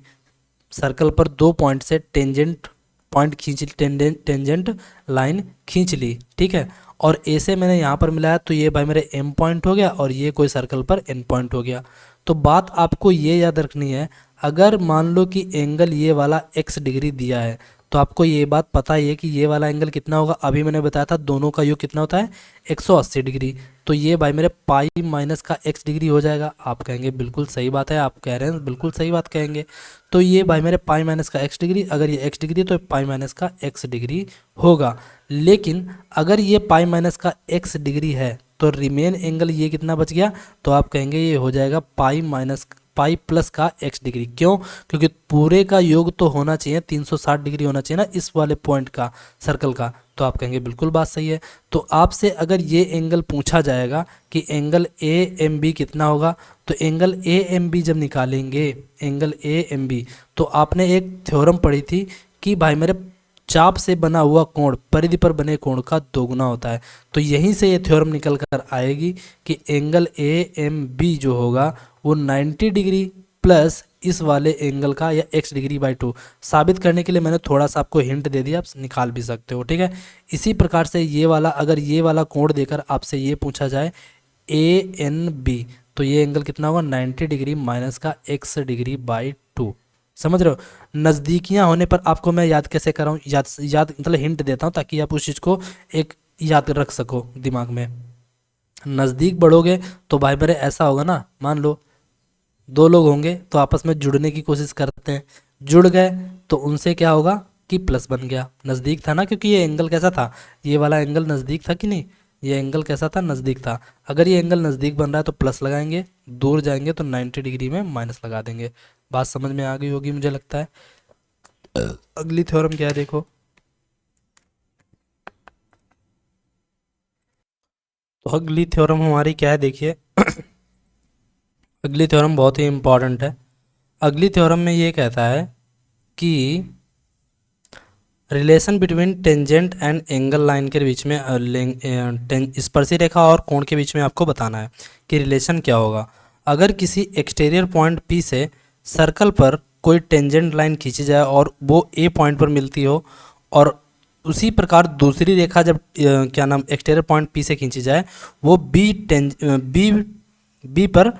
सर्कल पर दो पॉइंट से टेंजेंट पॉइंट खींच, टेंजेंट लाइन खींच ली, ठीक है। और ए से मैंने यहाँ पर मिलाया, तो ये भाई मेरे एम पॉइंट हो गया, और ये कोई सर्कल पर एन पॉइंट हो गया। तो बात आपको ये याद रखनी है, अगर मान लो कि एंगल ये वाला x डिग्री दिया है, तो आपको ये बात पता ही है कि ये वाला एंगल कितना होगा। अभी मैंने बताया था दोनों का योग कितना होता है, 180 डिग्री। तो ये भाई मेरे पाई माइनस का x डिग्री हो जाएगा। आप कहेंगे बिल्कुल सही बात है, आप कह रहे हैं बिल्कुल सही बात कहेंगे। तो ये भाई मेरे पाई माइनस का x डिग्री, अगर ये x डिग्री तो पाई माइनस का x डिग्री होगा। लेकिन अगर ये पाई माइनस का x डिग्री है तो रिमेन एंगल ये कितना बच गया, तो आप कहेंगे ये हो जाएगा पाई प्लस का x डिग्री। क्यों, क्योंकि पूरे का योग तो होना चाहिए 360 डिग्री होना चाहिए ना इस वाले पॉइंट का, सर्कल का। तो आप कहेंगे बिल्कुल बात सही है। तो आपसे अगर ये एंगल पूछा जाएगा कि एंगल ए एम बी कितना होगा, तो एंगल ए एम बी जब निकालेंगे, एंगल ए एम बी, तो आपने एक थ्योरम पढ़ी थी कि भाई मेरे चाप से बना हुआ कोण परिधि पर बने कोण का दोगुना होता है। तो यहीं से ये थ्योरम निकल कर आएगी कि एंगल ए एम बी जो होगा वो 90 डिग्री प्लस इस वाले एंगल का या x डिग्री बाई 2। साबित करने के लिए मैंने थोड़ा सा आपको हिंट दे दिया, आप निकाल भी सकते हो, ठीक है। इसी प्रकार से ये वाला, अगर ये वाला कोण देकर आपसे ये पूछा जाए ए एन बी, तो ये एंगल कितना होगा, 90 डिग्री माइनस का x डिग्री बाई 2। समझ रहे हो। नज़दीकियाँ होने पर आपको मैं याद कैसे कर रहा हूँ, याद मतलब हिंट देता हूँ ताकि आप उस चीज़ को एक याद रख सको दिमाग में। नज़दीक बढ़ोगे तो भाई मेरे ऐसा होगा ना, मान लो दो लोग होंगे तो आपस में जुड़ने की कोशिश करते हैं, जुड़ गए तो उनसे क्या होगा कि प्लस बन गया, नज़दीक था ना, क्योंकि ये एंगल कैसा था, ये वाला एंगल नज़दीक था कि नहीं, ये एंगल कैसा था, नज़दीक था। अगर ये एंगल नज़दीक बन रहा है तो प्लस लगाएंगे, दूर जाएंगे तो 90 डिग्री में माइनस लगा देंगे। बात समझ में आ गई होगी मुझे लगता है। अगली थ्योरम क्या है देखो। तो अगली थ्योरम हमारी क्या है देखिए। अगली थ्योरम बहुत ही इंपॉर्टेंट है। अगली थ्योरम में ये कहता है कि relation between tangent and angle line के बीच में स्पर्शी रेखा और कोण के बीच में आपको बताना है कि रिलेशन क्या होगा। अगर किसी एक्सटीरियर पॉइंट पी से सर्कल पर कोई टेंजेंट लाइन खींची जाए और वो ए पॉइंट पर मिलती हो, और उसी प्रकार दूसरी रेखा जब क्या नाम एक्सटीरियर पॉइंट पी से खींची जाए वो बी पर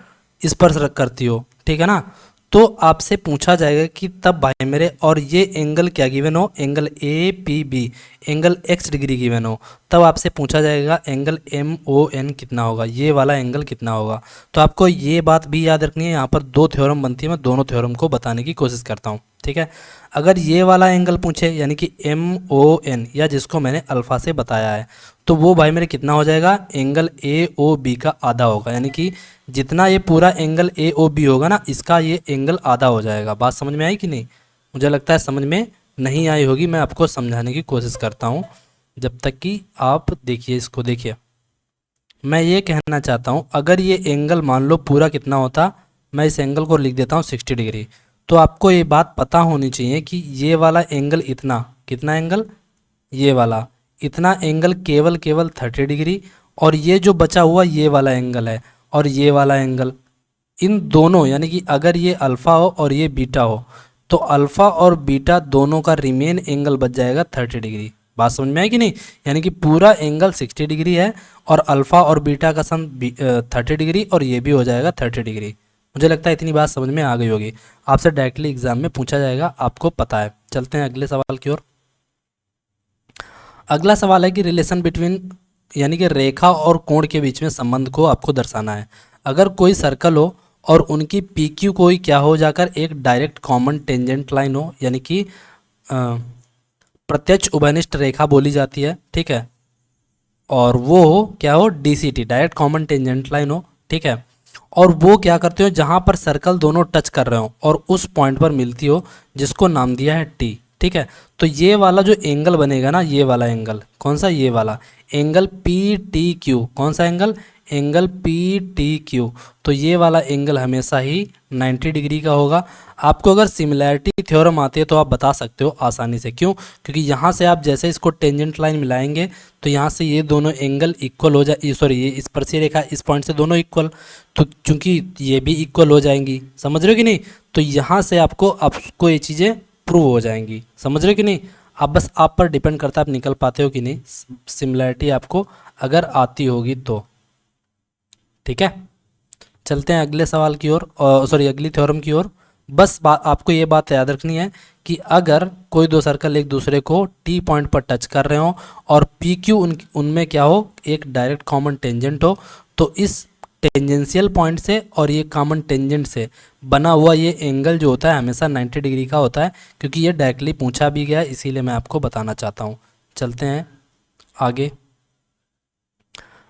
स्पर्श करती हो, ठीक है ना, तो आपसे पूछा जाएगा कि तब भाई मेरे और ये एंगल क्या गिवन हो, angle A P B, angle X degree given हो, तब आपसे पूछा जाएगा एंगल एम ओ एन कितना होगा, ये वाला एंगल कितना होगा। तो आपको ये बात भी याद रखनी है, यहाँ पर दो थ्योरम बनती है, मैं दोनों थ्योरम को बताने की कोशिश करता हूँ, ठीक है। अगर ये वाला एंगल पूछे यानी कि एम ओ एन, या जिसको मैंने अल्फा से बताया है, तो वो भाई मेरे कितना हो जाएगा, एंगल ए ओ बी का आधा होगा, यानी कि जितना ये पूरा एंगल ए ओ बी होगा ना, इसका ये एंगल आधा हो जाएगा। बात समझ में आई कि नहीं? मुझे लगता है समझ में नहीं आई होगी, मैं आपको समझाने की कोशिश करता हूँ जब तक कि आप देखिए इसको। देखिए मैं ये कहना चाहता हूँ, अगर ये एंगल मान लो पूरा कितना होता, मैं इस एंगल को लिख देता हूँ 60 डिग्री, तो आपको ये बात पता होनी चाहिए कि ये वाला एंगल इतना, कितना एंगल, ये वाला इतना एंगल केवल 30 डिग्री, और ये जो बचा हुआ ये वाला एंगल है और ये वाला एंगल, इन दोनों यानी कि अगर ये अल्फ़ा हो और ये बीटा हो, तो अल्फ़ा और बीटा दोनों का रिमेन एंगल बच जाएगा 30 डिग्री। बात समझ में आई कि नहीं? यानी कि पूरा एंगल 60 डिग्री है और अल्फ़ा और बीटा का सम 30 डिग्री, और ये भी हो जाएगा 30 डिग्री। मुझे लगता है इतनी बात समझ में आ गई होगी, आपसे डायरेक्टली एग्जाम में पूछा जाएगा, आपको पता है। चलते हैं अगले सवाल की ओर। अगला सवाल है कि रिलेशन बिटवीन यानी कि रेखा और कोण के बीच में संबंध को आपको दर्शाना है। अगर कोई सर्कल हो और उनकी पी क्यू कोई क्या हो जाकर एक डायरेक्ट कॉमन टेंजेंट लाइन हो, यानी कि प्रत्यक्ष उभयनिष्ठ रेखा बोली जाती है, ठीक है, और वो हो क्या हो, DCT direct common tangent line हो, ठीक है, और वो क्या करते हो जहाँ पर सर्कल दोनों टच कर रहे हो और उस पॉइंट पर मिलती हो, जिसको नाम दिया है टी, ठीक है। तो ये वाला जो एंगल बनेगा ना, ये वाला एंगल कौन सा, ये वाला एंगल पी टी क्यू, कौन सा angle, angle P T Q, तो ये वाला एंगल हमेशा ही 90 डिग्री का होगा। आपको अगर सिमिलैरिटी थ्योरम आती है तो आप बता सकते हो आसानी से, क्यों, क्योंकि यहाँ से आप जैसे इसको टेंजेंट लाइन मिलाएंगे तो यहाँ से ये दोनों एंगल इक्वल हो जाए, सॉरी ये स्पर्शी रेखा इस पॉइंट से दोनों इक्वल, तो चूंकि ये भी इक्वल हो जाएंगी, समझ रहे हो कि नहीं, तो यहाँ से आपको ये चीज़ें प्रूव हो जाएंगी, समझ रहे हो कि नहीं। आप बस आप पर डिपेंड करता है आप निकल पाते हो कि नहीं, सिमिलैरिटी आपको अगर आती होगी तो, ठीक है। चलते हैं अगले सवाल की ओर, सॉरी अगली थ्योरम की ओर। बस आपको ये बात याद रखनी है कि अगर कोई दो सर्कल एक दूसरे को टी पॉइंट पर टच कर रहे हो और पी क्यू उनमें क्या हो, एक डायरेक्ट कॉमन टेंजेंट हो, तो इस टेंजेंशियल पॉइंट से और ये कॉमन टेंजेंट से बना हुआ ये एंगल जो होता है हमेशा 90 डिग्री का होता है, क्योंकि ये डायरेक्टली पूछा भी गया है, इसीलिए मैं आपको बताना चाहता हूँ। चलते हैं आगे।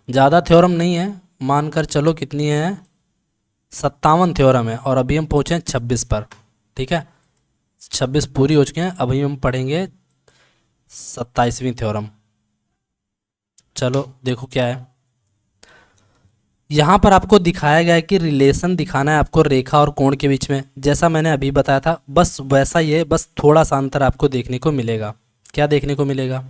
ज़्यादा थ्योरम नहीं है, मानकर चलो कितनी है, 57 थ्योरम है, और अभी हम पहुँचे हैं 26 पर, ठीक है, 26 पूरी हो चुके हैं, अभी हम पढ़ेंगे 27वीं थ्योरम। चलो देखो क्या है, यहाँ पर आपको दिखाया गया है कि रिलेशन दिखाना है आपको रेखा और कोण के बीच में, जैसा मैंने अभी बताया था बस वैसा ही है, बस थोड़ा सा अंतर आपको देखने को मिलेगा। क्या देखने को मिलेगा,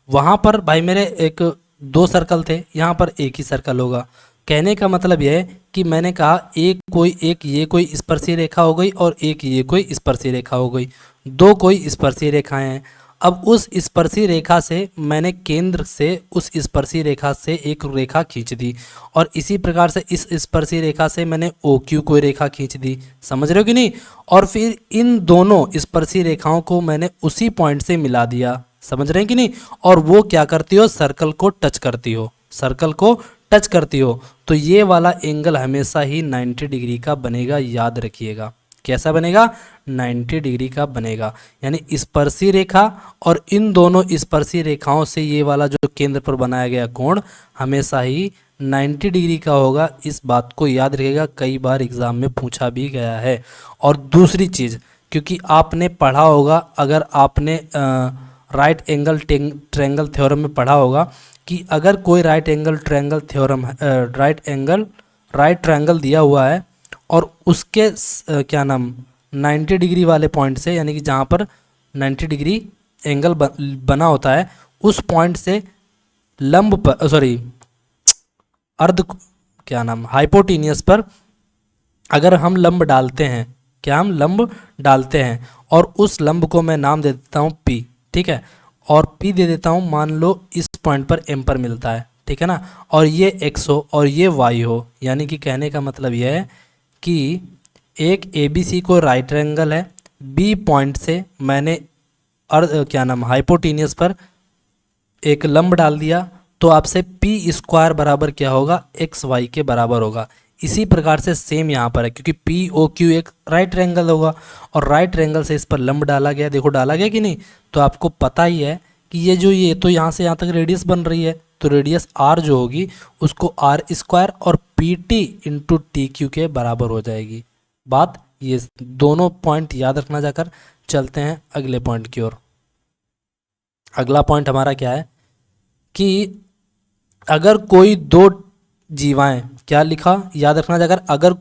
वहाँ पर भाई मेरे एक दो सर्कल थे, यहाँ पर एक ही सर्कल होगा। कहने का मतलब यह है कि मैंने कहा एक ये कोई स्पर्शी रेखा हो गई और एक ये कोई स्पर्शी रेखा हो गई, दो कोई स्पर्शी रेखाएं हैं। अब उस स्पर्शी रेखा से मैंने केंद्र से उस स्पर्शी रेखा से एक रेखा खींच दी, और इसी प्रकार से इस स्पर्शी रेखा से मैंने ओ क्यू कोई रेखा खींच दी, समझ रहे हो कि नहीं, और फिर इन दोनों स्पर्शी रेखाओं को मैंने उसी पॉइंट से मिला दिया, समझ रहे हैं कि नहीं, और वो क्या करती हो, सर्कल को टच करती हो, सर्कल को टच करती हो, तो ये वाला एंगल हमेशा ही 90 डिग्री का बनेगा, याद रखिएगा। कैसा बनेगा, 90 डिग्री का बनेगा, यानी स्पर्शी रेखा और इन दोनों स्पर्शी रेखाओं से ये वाला जो केंद्र पर बनाया गया कोण हमेशा ही 90 डिग्री का होगा। इस बात को याद रखिएगा, कई बार एग्जाम में पूछा भी गया है। और दूसरी चीज़, क्योंकि आपने पढ़ा होगा, अगर आपने राइट एंगल ट्रायंगल थ्योरम में पढ़ा होगा कि अगर कोई राइट ट्रायंगल दिया हुआ है और उसके क्या नाम 90 डिग्री वाले पॉइंट से, यानी कि जहाँ पर 90 डिग्री एंगल बना होता है उस पॉइंट से लंब पर, सॉरी अर्ध, क्या नाम, हाइपोटेनियस पर अगर हम लंब डालते हैं, क्या हम लंब डालते हैं, और उस लंब को मैं नाम दे देता हूँ पी, ठीक है, और पी दे देता हूँ, मान लो इस पॉइंट पर एम पर मिलता है, ठीक है ना, और ये एक्स हो और ये वाई हो, यानी कि कहने का मतलब यह है कि एक ए बी सी को राइट एंगल है, बी पॉइंट से मैंने क्या नाम हाइपोटेनियस पर एक लंब डाल दिया, तो आपसे पी स्क्वायर बराबर क्या होगा, एक्स वाई के बराबर होगा। इसी प्रकार से सेम यहाँ पर है, क्योंकि पी ओ क्यू एक राइट एंगल होगा और राइट एंगल से इस पर लंब डाला गया, देखो डाला गया कि नहीं, तो आपको पता ही है कि ये जो ये तो यहाँ से यहाँ तक रेडियस बन रही है, तो रेडियस आर जो होगी उसको आर स्क्वायर और P T into T Q के बराबर हो जाएगी। बात ये दोनों पॉइंट याद रखना। जाकर चलते हैं अगले पॉइंट की ओर। अगला पॉइंट हमारा क्या है कि अगर कोई दो जीवाएं, क्या लिखा याद रखना, जाकर अगर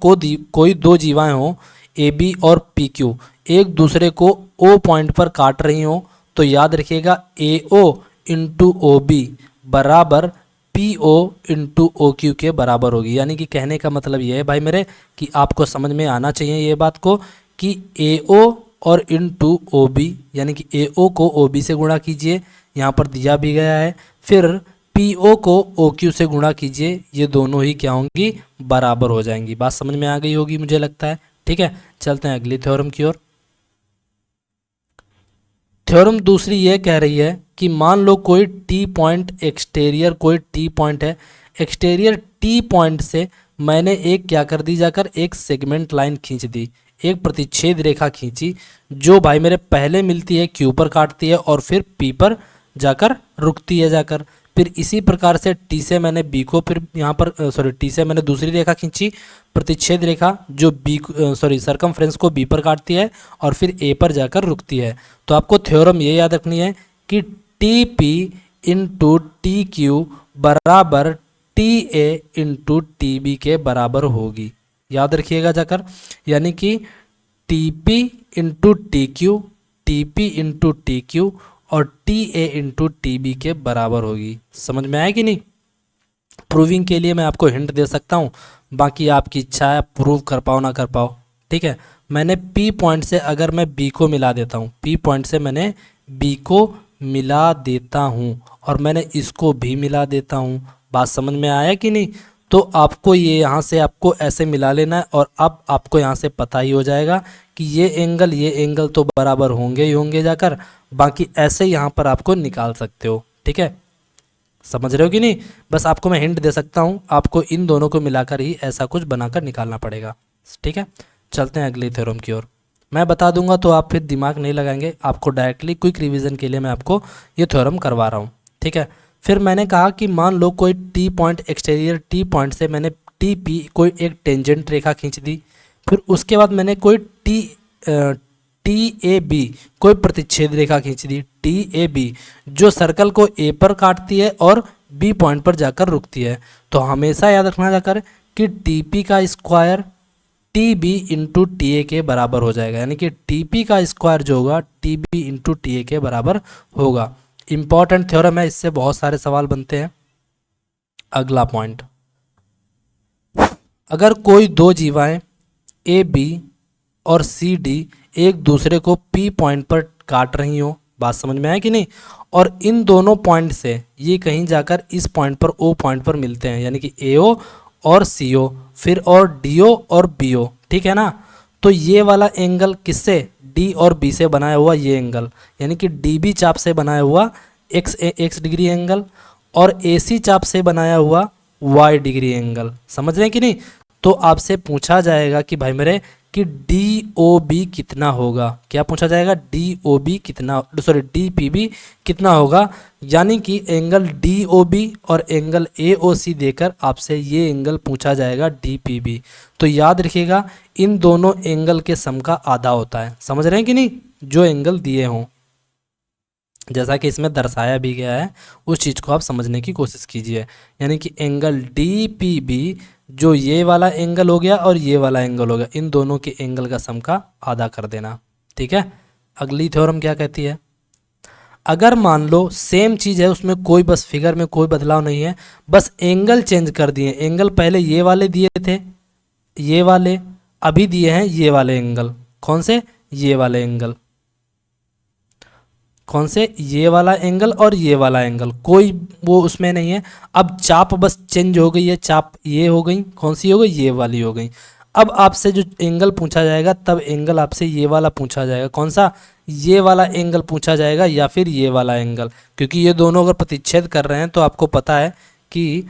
कोई दो जीवाएं हो ए बी और पी क्यू एक दूसरे को ओ पॉइंट पर काट रही हो, तो याद रखिएगा A O into O B बराबर P O into O Q के बराबर होगी। यानी कि कहने का मतलब ये है भाई मेरे कि आपको समझ में आना चाहिए ये बात को कि ए ओ और इंटू ओ बी, यानी कि ए ओ को ओ बी से गुणा कीजिए, यहाँ पर दिया भी गया है, फिर पी ओ को ओ क्यू से गुणा कीजिए, ये दोनों ही क्या होंगी, बराबर हो जाएंगी। बात समझ में आ गई होगी मुझे लगता है, ठीक है। चलते हैं अगली थ्योरम की ओर। थ्योरम दूसरी ये कह रही है कि मान लो कोई टी पॉइंट एक्सटेरियर, कोई टी पॉइंट है, एक्सटेरियर टी पॉइंट से मैंने एक क्या कर दी, जाकर एक सेगमेंट लाइन खींच दी, एक प्रतिच्छेद रेखा खींची, जो भाई मेरे पहले मिलती है क्यू पर काटती है और फिर पी पर जाकर रुकती है जाकर। फिर इसी प्रकार से टी से मैंने बी को, फिर यहाँ पर सॉरी टी से मैंने दूसरी रेखा खींची, प्रतिच्छेद रेखा, जो बी सॉरी सरकमफ्रेंस को बी पर काटती है और फिर ए पर जाकर रुकती है। तो आपको थ्योरम ये याद रखनी है कि T P into T Q बराबर T A into T B के बराबर होगी। याद रखिएगा जाकर, यानी कि T P into T Q, T P into T Q और T A into T B के बराबर होगी। समझ में आया कि नहीं? प्रूविंग के लिए मैं आपको हिंट दे सकता हूँ, बाकी आपकी इच्छा है, प्रूव कर पाओ ना कर पाओ, ठीक है। मैंने पी पॉइंट से अगर मैं बी को मिला देता हूँ, पी पॉइंट से मैंने बी को मिला देता हूँ और मैंने इसको भी मिला देता हूँ, बात समझ में आया कि नहीं? तो आपको ये यहाँ से आपको ऐसे मिला लेना है और अब आपको यहाँ से पता ही हो जाएगा कि ये एंगल तो बराबर होंगे ही होंगे जाकर, बाकी ऐसे यहाँ पर आपको निकाल सकते हो, ठीक है। समझ रहे हो कि नहीं? बस आपको मैं हिंट दे सकता हूँ, आपको इन दोनों को मिलाकर ही ऐसा कुछ बनाकर निकालना पड़ेगा, ठीक है। चलते हैं अगली थ्योरम की ओर। मैं बता दूंगा तो आप फिर दिमाग नहीं लगाएंगे, आपको डायरेक्टली क्विक रिवीजन के लिए मैं आपको ये थ्योरम करवा रहा हूँ, ठीक है। फिर मैंने कहा कि मान लो कोई T point, exterior T point से मैंने टी पी कोई एक टेंजेंट रेखा खींच दी, फिर उसके बाद मैंने कोई टी ए बी कोई प्रतिच्छेद रेखा खींच दी, टी ए बी जो सर्कल को ए पर काटती है और बी पॉइंट पर जाकर रुकती है। तो हमेशा याद रखना जाकर कि टी पी का square T B into T A के बराबर हो जाएगा, यानी कि टी पी का स्क्वायर जो होगा T B into T A के बराबर होगा। इंपॉर्टेंट थ्योरम है, इससे बहुत सारे सवाल बनते हैं। अगला पॉइंट, अगर कोई दो जीवाएं ए बी और सी डी एक दूसरे को पी पॉइंट पर काट रही हो, बात समझ में आया कि नहीं, और इन दोनों पॉइंट से ये कहीं जाकर इस पॉइंट पर ओ पॉइंट पर मिलते हैं, यानी कि ए ओ और सी ओ, फिर और डी ओ और बी ओ, ठीक है ना। तो ये वाला एंगल किससे, डी और बी से बनाया हुआ ये एंगल, यानी कि डी बी चाप से बनाया हुआ एक्स डिग्री एंगल और ए सी चाप से बनाया हुआ वाई डिग्री एंगल, समझ रहे हैं कि नहीं। तो आपसे पूछा जाएगा कि भाई मेरे कि डी ओ बी कितना होगा, क्या पूछा जाएगा, डी ओ बी कितना, सॉरी डी पी बी कितना होगा, यानी कि एंगल डी ओ बी और एंगल ए ओ सी देकर आपसे ये एंगल पूछा जाएगा डी पी बी। तो याद रखिएगा इन दोनों एंगल के सम का आधा होता है, समझ रहे हैं कि नहीं, जो एंगल दिए हों, जैसा कि इसमें दर्शाया भी गया है उस चीज़ को आप समझने की कोशिश कीजिए। यानी कि एंगल डी पी बी जो ये वाला एंगल हो गया और ये वाला एंगल हो गया, इन दोनों के एंगल का सम का आधा कर देना, ठीक है। अगली थ्योरम क्या कहती है, अगर मान लो सेम चीज़ है, उसमें कोई बस फिगर में कोई बदलाव नहीं है, बस एंगल चेंज कर दिए। एंगल पहले ये वाले दिए थे, ये वाले, अभी दिए हैं ये वाले एंगल। कौन से? ये वाले एंगल। कौन से? ये वाला एंगल और ये वाला एंगल, कोई वो उसमें नहीं है। अब चाप बस चेंज हो गई है, चाप ये हो गई, कौन सी हो गई? ये वाली हो गई। अब आपसे जो एंगल पूछा जाएगा, तब एंगल आपसे ये वाला पूछा जाएगा। कौन सा? ये वाला एंगल पूछा जाएगा या फिर ये वाला एंगल, क्योंकि ये दोनों अगर प्रतिच्छेद कर रहे हैं तो आपको पता है कि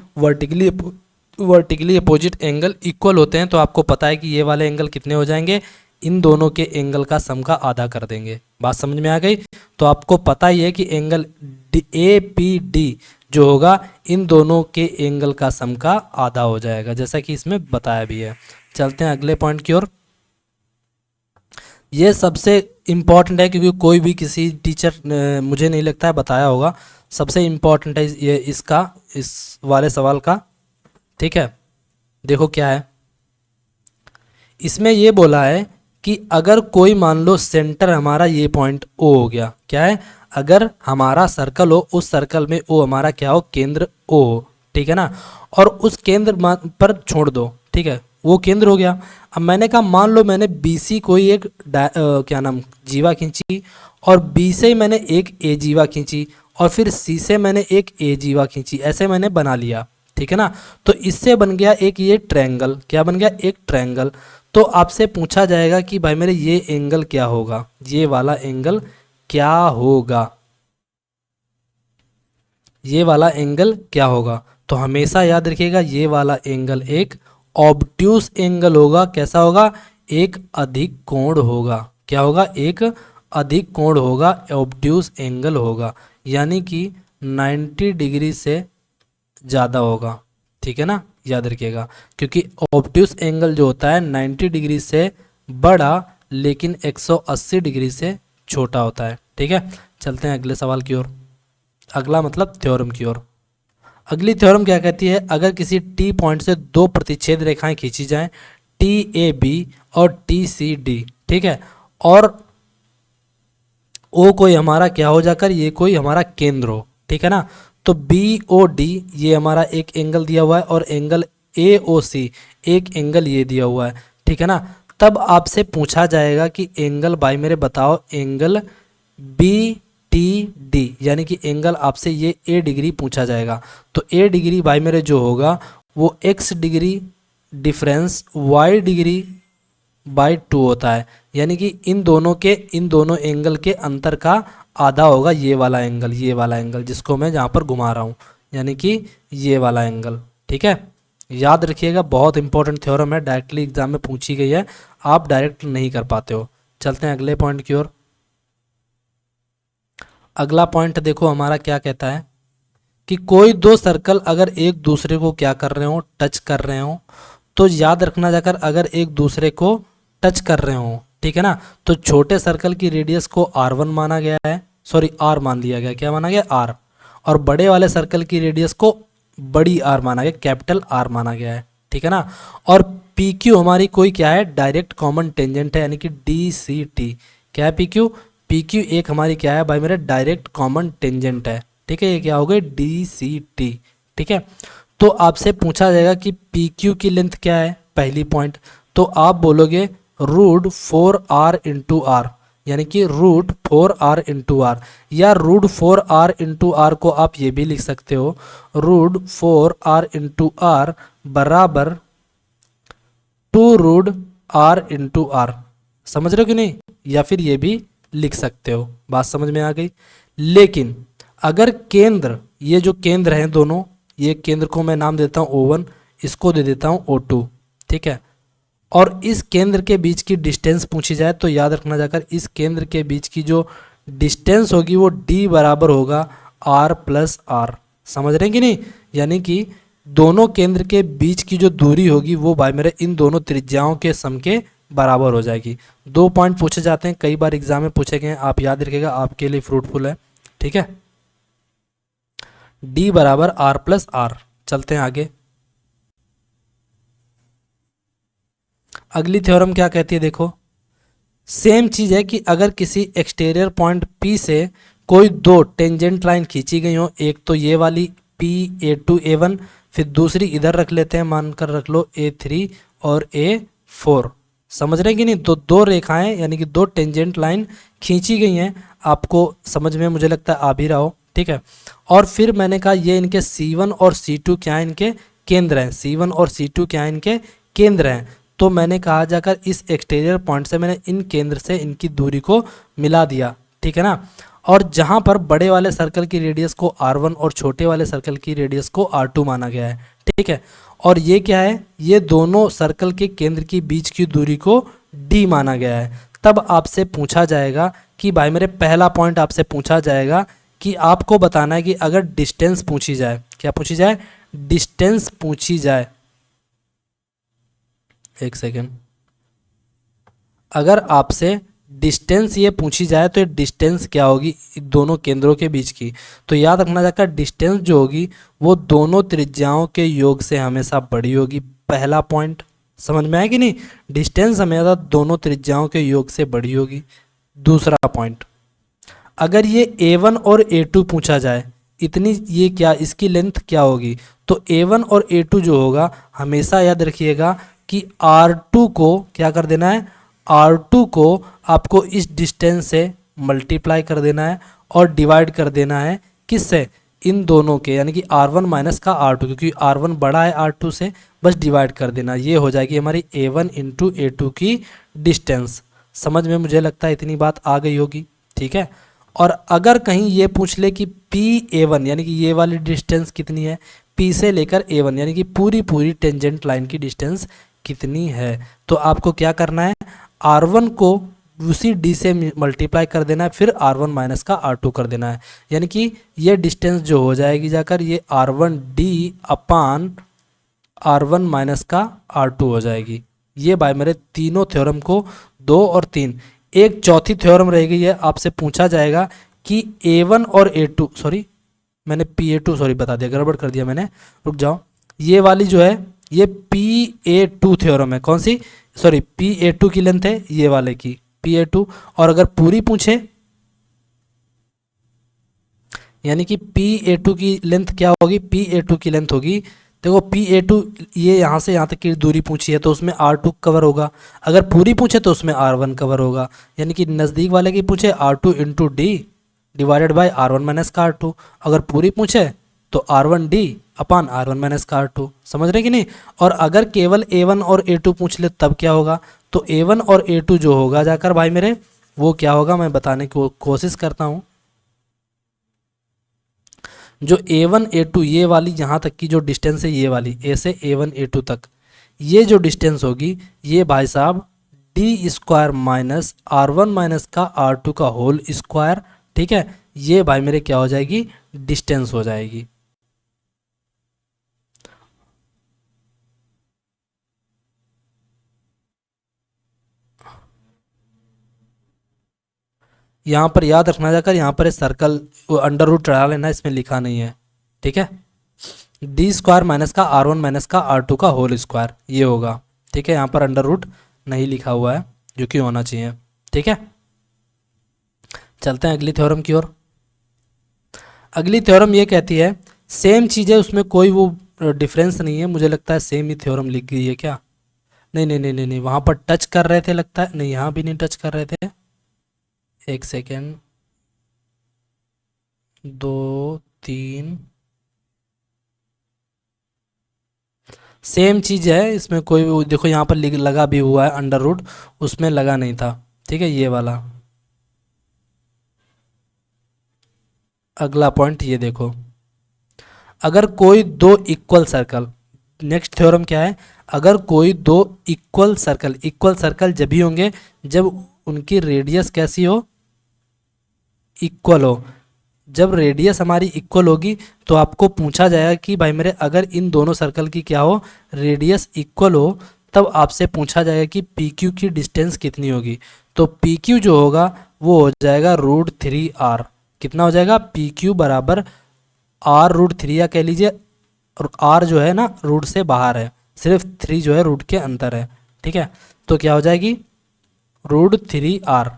वर्टिकली अपोजिट एंगल इक्वल होते हैं, तो आपको पता है कि ये वाले एंगल कितने हो जाएंगे, इन दोनों के एंगल का सम का आधा कर देंगे। बात समझ में आ गई? तो आपको पता ही है कि एंगल ए पी डी जो होगा, इन दोनों के एंगल का सम का आधा हो जाएगा, जैसा कि इसमें बताया भी है। चलते हैं अगले पॉइंट की ओर। ये सबसे इम्पॉर्टेंट है, क्योंकि कोई भी किसी टीचर मुझे नहीं लगता है बताया होगा। सबसे इम्पॉर्टेंट है ये इसका, इस वाले सवाल का। ठीक है, देखो क्या है इसमें। ये बोला है कि अगर कोई मान लो सेंटर हमारा ये पॉइंट ओ हो गया, क्या है? अगर हमारा सर्कल हो, उस सर्कल में ओ हमारा क्या हो? केंद्र ओ हो, ठीक है ना। और उस केंद्र पर छोड़ दो, ठीक है, वो केंद्र हो गया। अब मैंने कहा मान लो मैंने बी सी कोई एक क्या नाम जीवा खींची, और बी से मैंने एक ए जीवा खींची, और फिर सी से मैंने एक ए जीवा खींची, ऐसे मैंने बना लिया, ठीक है ना। तो इससे बन गया एक ये ट्रायंगल। क्या बन गया? एक ट्रायंगल। तो आपसे पूछा जाएगा कि भाई मेरे ये एंगल क्या होगा, ये वाला एंगल क्या होगा, ये वाला एंगल क्या होगा। तो हमेशा याद रखिएगा ये वाला एंगल एक ऑब्ट्यूस एंगल होगा। कैसा होगा? एक अधिक कोण होगा। क्या होगा? एक अधिक कोण होगा, ऑब्ट्यूस एंगल होगा, यानी कि 90 डिग्री से ज़्यादा होगा, ठीक है ना, याद रखिएगा। क्योंकि ऑब्ट्यूस एंगल जो होता है 90 डिग्री से बड़ा, लेकिन 180 डिग्री से छोटा होता है, ठीक है। चलते हैं अगले सवाल की ओर, अगला मतलब थ्योरम की ओर। अगली थ्योरम क्या कहती है? अगर किसी टी पॉइंट से दो प्रतिच्छेद रेखाएं खींची जाएं, टी ए बी और टी सी डी, ठीक है, और ओ कोई हमारा क्या हो जाकर, ये कोई हमारा केंद्र हो, ठीक है ना। तो बी ओ डी ये हमारा एक एंगल दिया हुआ है, और एंगल ए ओ सी एक एंगल ये दिया हुआ है, ठीक है ना। तब आपसे पूछा जाएगा कि एंगल भाई मेरे बताओ, एंगल बी टी डी, यानी कि एंगल आपसे ये ए डिग्री पूछा जाएगा। तो ए डिग्री भाई मेरे जो होगा वो x degree difference y degree by 2 होता है, यानी कि इन दोनों एंगल के अंतर का आधा होगा ये वाला एंगल, ये वाला एंगल जिसको मैं यहाँ पर घुमा रहा हूँ, यानी कि ये वाला एंगल, ठीक है। याद रखिएगा, बहुत इंपॉर्टेंट थ्योरम है, डायरेक्टली एग्जाम में पूछी गई है, आप डायरेक्ट नहीं कर पाते हो। चलते हैं अगले पॉइंट की ओर। अगला पॉइंट देखो हमारा क्या कहता है कि कोई दो सर्कल अगर एक दूसरे को क्या कर रहे हो, टच कर रहे हो, तो याद रखना जाकर अगर एक दूसरे को टच कर रहे हो, ठीक है ना, तो छोटे सर्कल की रेडियस को R1 माना गया है, सॉरी R मान लिया गया, क्या माना गया? R। और बड़े वाले सर्कल की रेडियस को बड़ी R माना गया, कैपिटल R माना गया है, ठीक है ना। और PQ हमारी कोई क्या है? डायरेक्ट कॉमन टेंजेंट है, यानी कि DCT। क्या है PQ? PQ एक हमारी क्या है भाई मेरे? डायरेक्ट कॉमन टेंजेंट है, ठीक है। ये क्या हो गई? DCT, ठीक है। तो आपसे पूछा जाएगा कि PQ की लेंथ क्या है, पहली पॉइंट, तो आप बोलोगे रूट 4R इंटू आर, यानी कि रूट 4R इंटू आर, या रूट 4R इंटू आर को आप ये भी लिख सकते हो, रूट 4R इंटू आर बराबर 2 रूट R इंटू आर। समझ रहे हो कि नहीं? या फिर ये भी लिख सकते हो, बात समझ में आ गई। लेकिन अगर केंद्र, ये जो केंद्र हैं दोनों, ये केंद्र को मैं नाम देता हूँ O1, इसको दे देता हूँ O2, ठीक है, और इस केंद्र के बीच की डिस्टेंस पूछी जाए तो याद रखना जाकर इस केंद्र के बीच की जो डिस्टेंस होगी वो D बराबर होगा R प्लस R। समझ रहे हैं कि नहीं? यानी कि दोनों केंद्र के बीच की जो दूरी होगी वो भाई मेरे इन दोनों त्रिज्याओं के सम के बराबर हो जाएगी। 2 पॉइंट पूछे जाते हैं, कई बार एग्जाम में पूछे गए हैं, आप याद रखिएगा, आपके लिए फ्रूटफुल है, ठीक है। D बराबर R प्लस R। चलते हैं आगे। अगली थ्योरम क्या कहती है देखो, सेम चीज है कि अगर किसी एक्सटीरियर पॉइंट P से कोई दो टेंजेंट लाइन खींची गई हो, एक तो ये वाली P A2 A1, फिर दूसरी इधर रख लेते हैं, मानकर रख लो A3 और A4। समझ रहे हैं कि नहीं? तो दो रेखाएं यानी कि दो टेंजेंट लाइन खींची गई हैं, आपको समझ में मुझे लगता है आ भी रहा हो, ठीक है। और फिर मैंने कहा ये इनके C1 और C2 क्या है, इनके केंद्र हैं। C1 और C2 क्या है, इनके केंद्र हैं। तो मैंने कहा जाकर इस एक्सटीरियर पॉइंट से मैंने इन केंद्र से इनकी दूरी को मिला दिया, ठीक है ना। और जहाँ पर बड़े वाले सर्कल की रेडियस को R1 और छोटे वाले सर्कल की रेडियस को R2 माना गया है, ठीक है। और ये क्या है, ये दोनों सर्कल के केंद्र की बीच की दूरी को D माना गया है। तब आपसे पूछा जाएगा कि भाई मेरे पहला पॉइंट आपसे पूछा जाएगा कि आपको बताना है कि अगर डिस्टेंस पूछी जाए, क्या पूछी जाए, डिस्टेंस पूछी जाए। एक सेकेंड, अगर आपसे डिस्टेंस ये पूछी जाए तो ये डिस्टेंस क्या होगी दोनों केंद्रों के बीच की, तो याद रखना जाकर डिस्टेंस जो होगी वो दोनों त्रिज्याओं के योग से हमेशा बड़ी होगी। पहला पॉइंट समझ में आया कि नहीं, डिस्टेंस हमेशा दोनों त्रिज्याओं के योग से बड़ी होगी। दूसरा पॉइंट, अगर ये A1 और A2 पूछा जाए, इतनी ये क्या, इसकी लेंथ क्या होगी, तो A1 और A2 जो होगा हमेशा याद रखिएगा कि R2 को क्या कर देना है, R2 को आपको इस डिस्टेंस से मल्टीप्लाई कर देना है और डिवाइड कर देना है किससे, इन दोनों के, यानी कि R1 माइनस का R2, क्योंकि R1 बड़ा है R2 से, बस डिवाइड कर देना। ये हो जाएगी हमारी A1 इंटू A2 की डिस्टेंस। समझ में मुझे लगता है इतनी बात आ गई होगी, ठीक है। और अगर कहीं ये पूछ ले कि PA1 यानी कि ये वाली डिस्टेंस कितनी है, P से लेकर A1 यानी कि पूरी पूरी टेंजेंट लाइन की डिस्टेंस कितनी है, तो आपको क्या करना है, R1 को उसी D से मल्टीप्लाई कर देना है, फिर R1 माइनस का R2 कर देना है, यानी कि ये डिस्टेंस जो हो जाएगी जाकर ये R1D अपान R1 माइनस का R2 हो जाएगी। ये भाई मेरे तीनों थ्योरम को, 2 और 3, एक चौथी थ्योरम रहेगी, ये आपसे पूछा जाएगा कि A1 और A2, सॉरी मैंने PA2 सॉरी बता दिया, गड़बड़ कर दिया मैंने, रुक जाओ। ये वाली जो है ये PA2 थ्योरम है, कौन सी, सॉरी PA2 की लेंथ है ये वाले की PA2। और अगर पूरी पूछे यानी कि PA2 की लेंथ क्या होगी, PA2 की लेंथ होगी, देखो PA2 ये यहाँ से यहाँ तक की दूरी पूछी है तो उसमें R2 कवर होगा, अगर पूरी पूछे तो उसमें R1 कवर होगा, यानी कि नज़दीक वाले की पूछे R2 into D divided by R1 minus का R2, अगर पूरी पूछे तो R1D अपान R1 माइनस का R2। समझ रहे कि नहीं। और अगर केवल A1 और A2 पूछ ले तब क्या होगा, तो A1 और A2 जो होगा जाकर भाई मेरे वो क्या होगा, मैं बताने की कोशिश करता हूँ। जो A1 A2 ये वाली यहाँ तक की जो डिस्टेंस है, ये वाली A से A1 A2 तक, ये जो डिस्टेंस होगी ये भाई साहब D square minus R1 minus का R2 का होल स्क्वायर, ठीक है। ये भाई मेरे क्या हो जाएगी, डिस्टेंस हो जाएगी। यहाँ पर याद रखना जाकर, यहाँ पर सर्कल अंडर रूट चढ़ा लेना, इसमें लिखा नहीं है, ठीक है। D स्क्वायर माइनस का R1 माइनस का R2 का होल स्क्वायर ये होगा, ठीक है। यहाँ पर अंडर रूट नहीं लिखा हुआ है जो कि होना चाहिए, ठीक है। चलते हैं अगली थ्योरम की ओर। अगली थ्योरम ये कहती है, सेम चीज़ है उसमें कोई वो डिफरेंस नहीं है, मुझे लगता है सेम ही थ्योरम लिख गई है क्या, नहीं नहीं नहीं नहीं नहीं, वहाँ पर टच कर रहे थे लगता है, नहीं यहाँ भी नहीं टच कर रहे थे, एक सेकेंड, 2 3, सेम चीज़ है इसमें कोई देखो यहाँ पर लगा भी हुआ है अंडर रूट, उसमें लगा नहीं था, ठीक है। ये वाला अगला पॉइंट ये देखो, अगर कोई दो इक्वल सर्कल, नेक्स्ट थ्योरम क्या है, अगर कोई दो इक्वल सर्कल जब भी होंगे जब उनकी रेडियस कैसी हो, इक्वल हो। जब रेडियस हमारी इक्वल होगी तो आपको पूछा जाएगा कि भाई मेरे अगर इन दोनों सर्कल की क्या हो, रेडियस इक्वल हो, तब आपसे पूछा जाएगा कि PQ की डिस्टेंस कितनी होगी, तो PQ जो होगा वो हो जाएगा √3R। कितना हो जाएगा, PQ बराबर R√3, या कह लीजिए R जो है ना रूट से बाहर है, सिर्फ 3 जो है रूट के अंदर है, ठीक है। तो क्या हो जाएगी √3R,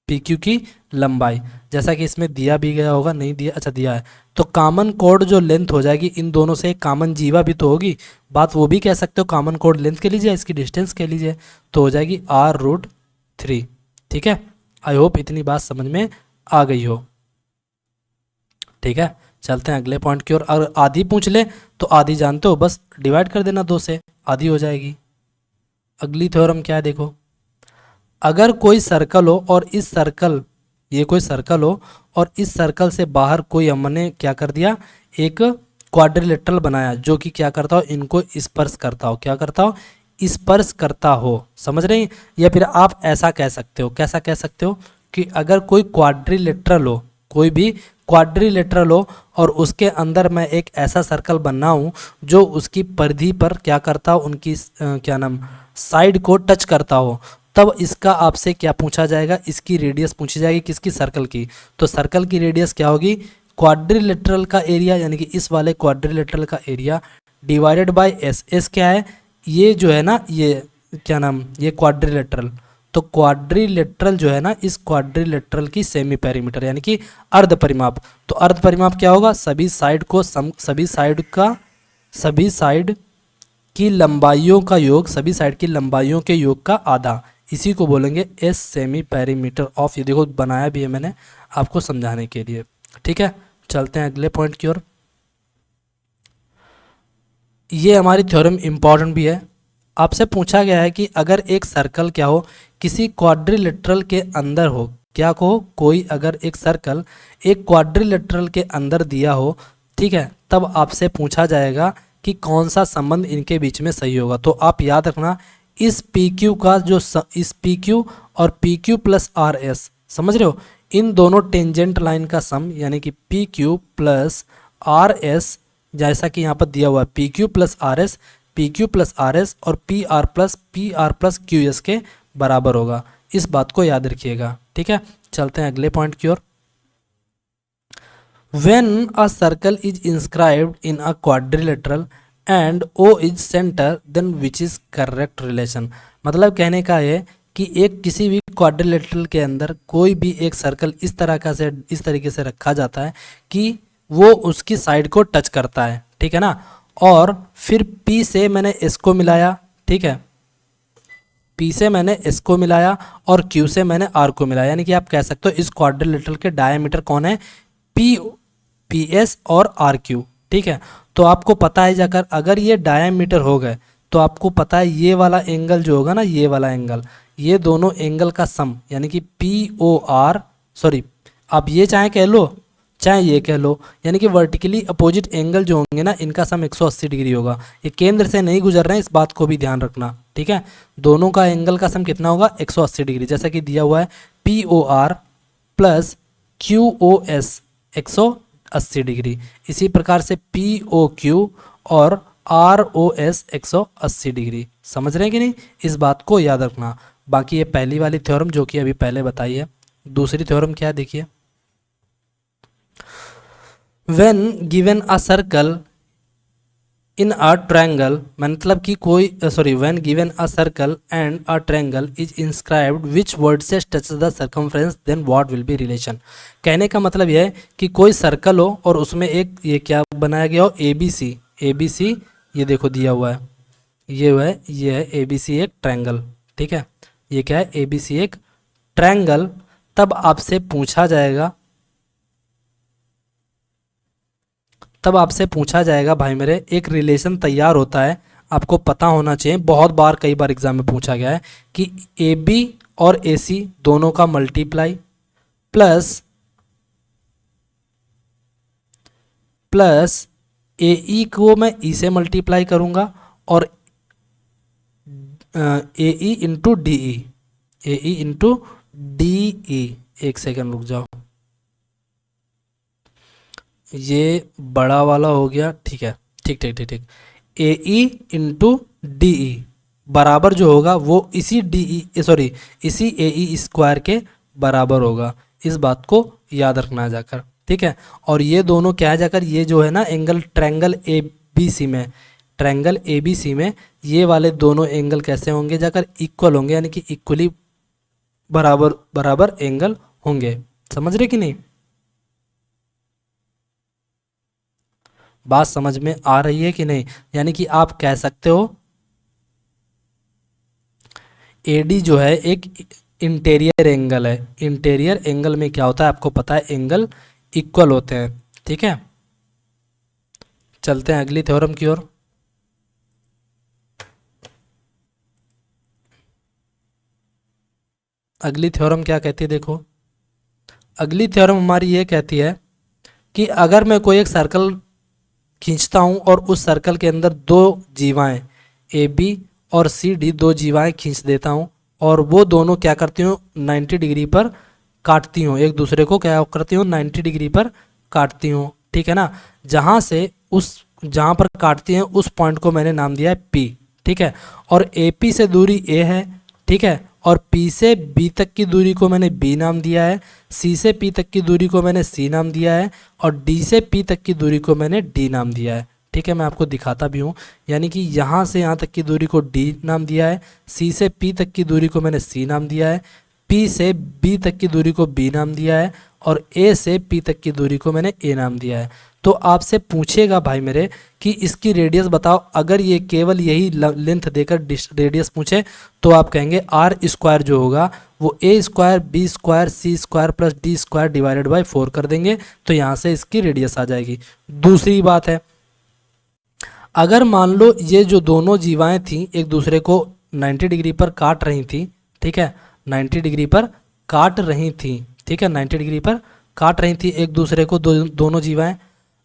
पी क्यू की लंबाई, जैसा कि इसमें दिया भी गया होगा, नहीं दिया, अच्छा दिया है, तो कॉमन कोड जो लेंथ हो जाएगी इन दोनों से, एक कॉमन जीवा भी तो होगी, बात वो भी कह सकते हो, कॉमन कोड लेंथ के लीजिए, इसकी डिस्टेंस के लीजिए, तो हो जाएगी r√3। ठीक है, आई होप इतनी बात समझ में आ गई हो। ठीक है, चलते हैं अगले पॉइंट की ओर। अगर आधी पूछ ले तो आधी जानते हो, बस डिवाइड कर देना 2 से, आधी हो जाएगी। अगली थ्योरम क्या है देखो, अगर कोई सर्कल हो और इस सर्कल, ये कोई सर्कल हो और इस सर्कल से बाहर कोई हमने क्या कर दिया, एक क्वाड्रिलेटरल बनाया जो कि क्या करता हो, इनको स्पर्श करता हो, क्या करता हो, स्पर्श करता हो, समझ रहे हैं। या फिर आप ऐसा कह सकते हो, कैसा कह सकते हो कि अगर कोई क्वाड्रिलेटरल हो, कोई भी क्वाड्रिलेटरल हो और उसके अंदर मैं एक ऐसा सर्कल बना हूँ जो उसकी परिधि पर क्या करता हो, उनकी क्या नाम, साइड को टच करता हो, तब इसका आपसे क्या पूछा जाएगा, इसकी रेडियस पूछी जाएगी, किसकी, सर्कल की। तो सर्कल की रेडियस क्या होगी, क्वाड्रिलेटरल का एरिया, यानी कि इस वाले क्वाड्रिलेटरल का area divided by S. S क्या है, ये जो है ना, ये क्या नाम, ये क्वाड्रिलेटरल, तो क्वाड्रिलेटरल जो है ना, इस क्वाड्रिलेटरल की सेमी पेरीमीटर यानी कि अर्ध परिमाप। तो अर्ध परिमाप क्या होगा, सभी साइड को सभी साइड की लंबाइयों का योग, सभी साइड की लंबाइयों के योग का आधा, इसी को बोलेंगे एस सेमी पेरीमीटर ऑफ। ये देखो बनाया भी है मैंने आपको समझाने के लिए। ठीक है, चलते हैं अगले पॉइंट की ओर। ये हमारी थ्योरम इंपॉर्टेंट भी है, आपसे पूछा गया है कि अगर एक सर्कल क्या हो, किसी क्वाड्रिलेटरल के अंदर हो, क्या कहो, कोई अगर एक सर्कल एक क्वाड्रिलेटरल के अंदर दिया हो, ठीक है, तब आपसे पूछा जाएगा कि कौन सा संबंध इनके बीच में सही होगा। तो आप याद रखना, इस पी क्यू का जो इस पी क्यू और P Q plus R S, समझ रहे हो, इन दोनों टेंजेंट लाइन का सम, यानी कि P Q plus R S, जैसा कि यहाँ पर दिया हुआ है P Q plus R S, P Q plus R S और P R plus Q S के बराबर होगा। इस बात को याद रखिएगा। ठीक है, चलते हैं अगले पॉइंट की ओर। When a circle is inscribed in a quadrilateral and O is center, then which is correct relation। मतलब कहने का है कि एक किसी भी क्वाड्रिलेटरल के अंदर कोई भी एक सर्कल इस तरह का से, इस तरीके से रखा जाता है कि वो उसकी साइड को टच करता है, ठीक है ना, और फिर P से मैंने S को मिलाया, ठीक है, P से मैंने S को मिलाया और Q से मैंने R को मिलाया, यानी कि आप कह सकते हो इस क्वाड्रिलेटरल के डायमीटर कौन है, पी एस और आर क्यू। ठीक है, तो आपको पता है जाकर, अगर ये डायमीटर हो गए तो आपको पता है ये वाला एंगल जो होगा ना, ये वाला एंगल, ये दोनों एंगल का सम, यानी कि पी ओ आर, सॉरी आप ये चाहे कह लो चाहे ये कह लो, यानी कि वर्टिकली अपोजिट एंगल जो होंगे ना, इनका सम 180 डिग्री होगा। ये केंद्र से नहीं गुजर रहे हैं, इस बात को भी ध्यान रखना। ठीक है, दोनों का एंगल का सम कितना होगा, 180 डिग्री, जैसा कि दिया हुआ है P O R plus Q O S 180 डिग्री, इसी प्रकार से पी ओ क्यू और आर ओ एस 180 डिग्री। समझ रहे हैं कि नहीं, इस बात को याद रखना। बाकी ये पहली वाली थ्योरम जो कि अभी पहले बताई है। दूसरी थ्योरम क्या है देखिए, when given a circle in a triangle, मतलब कि कोई sorry, when given a circle and a triangle is inscribed which word से touch the circumference then what will be relation. कहने का मतलब यह है कि कोई सर्कल हो और उसमें एक ये क्या बनाया गया हो, ए बी सी, ये देखो दिया हुआ है, ये है ए बी सी एक ट्रायंगल। ठीक है, ये क्या है, ए बी सी एक ट्रायंगल। तब आपसे पूछा जाएगा भाई मेरे, एक रिलेशन तैयार होता है, आपको पता होना चाहिए, बहुत बार कई बार एग्जाम में पूछा गया है कि ए बी और ए सी दोनों का मल्टीप्लाई प्लस ए ई को मैं ई से मल्टीप्लाई करूंगा और ए ई इंटू डी ई, एक सेकंड रुक जाओ, ये बड़ा वाला हो गया, ठीक है, ठीक, ए ई इंटू डी ई बराबर जो होगा वो इसी इसी ए ई स्क्वायर के बराबर होगा। इस बात को याद रखना है जाकर। ठीक है, और ये दोनों क्या है जाकर, ये जो है ना angle triangle A B C में ये वाले दोनों एंगल कैसे होंगे जाकर, इक्वल होंगे, यानी कि इक्वली बराबर बराबर एंगल होंगे। समझ रहे कि नहीं? बात समझ में आ रही है कि नहीं? यानी कि आप कह सकते हो एडी जो है एक इंटीरियर एंगल है। इंटीरियर एंगल में क्या होता है आपको पता है, एंगल इक्वल होते हैं। ठीक है, चलते हैं अगली थ्योरम की ओर। अगली थ्योरम क्या कहती है देखो, अगली थ्योरम हमारी ये कहती है कि अगर मैं कोई एक सर्कल खींचता हूं और उस सर्कल के अंदर दो जीवाएं ए बी और सी डी दो जीवाएं खींच देता हूं और वो दोनों क्या करती हूँ 90 डिग्री पर काटती हूँ, एक दूसरे को क्या करती हूँ 90 डिग्री पर काटती हूँ। ठीक है ना, जहाँ पर काटती हैं उस पॉइंट को मैंने नाम दिया है पी। ठीक है, और ए पी से दूरी ए है। ठीक है, और P से B तक की दूरी को मैंने B नाम दिया है, C से P तक की दूरी को मैंने C नाम दिया है और D से P तक की दूरी को मैंने D नाम दिया है। ठीक है, मैं आपको दिखाता भी हूँ। यानी कि यहाँ से यहाँ तक की दूरी को D नाम दिया है, C से P तक की दूरी को मैंने C नाम दिया है, P से B तक की दूरी को B नाम दिया है और A से P तक की दूरी को मैंने A नाम दिया है। तो आपसे पूछेगा भाई मेरे कि इसकी रेडियस बताओ। अगर ये केवल यही लेंथ देकर रेडियस पूछे तो आप कहेंगे आर स्क्वायर जो होगा वो A square B square C square plus D square divided by 4 कर देंगे, तो यहाँ से इसकी रेडियस आ जाएगी। दूसरी बात है, अगर मान लो ये जो दोनों जीवाएं थी एक दूसरे को 90 डिग्री पर काट रही थी। ठीक है, 90 डिग्री पर काट रही थी। ठीक है, 90 डिग्री पर काट रही थी एक दूसरे को दोनों जीवाएं।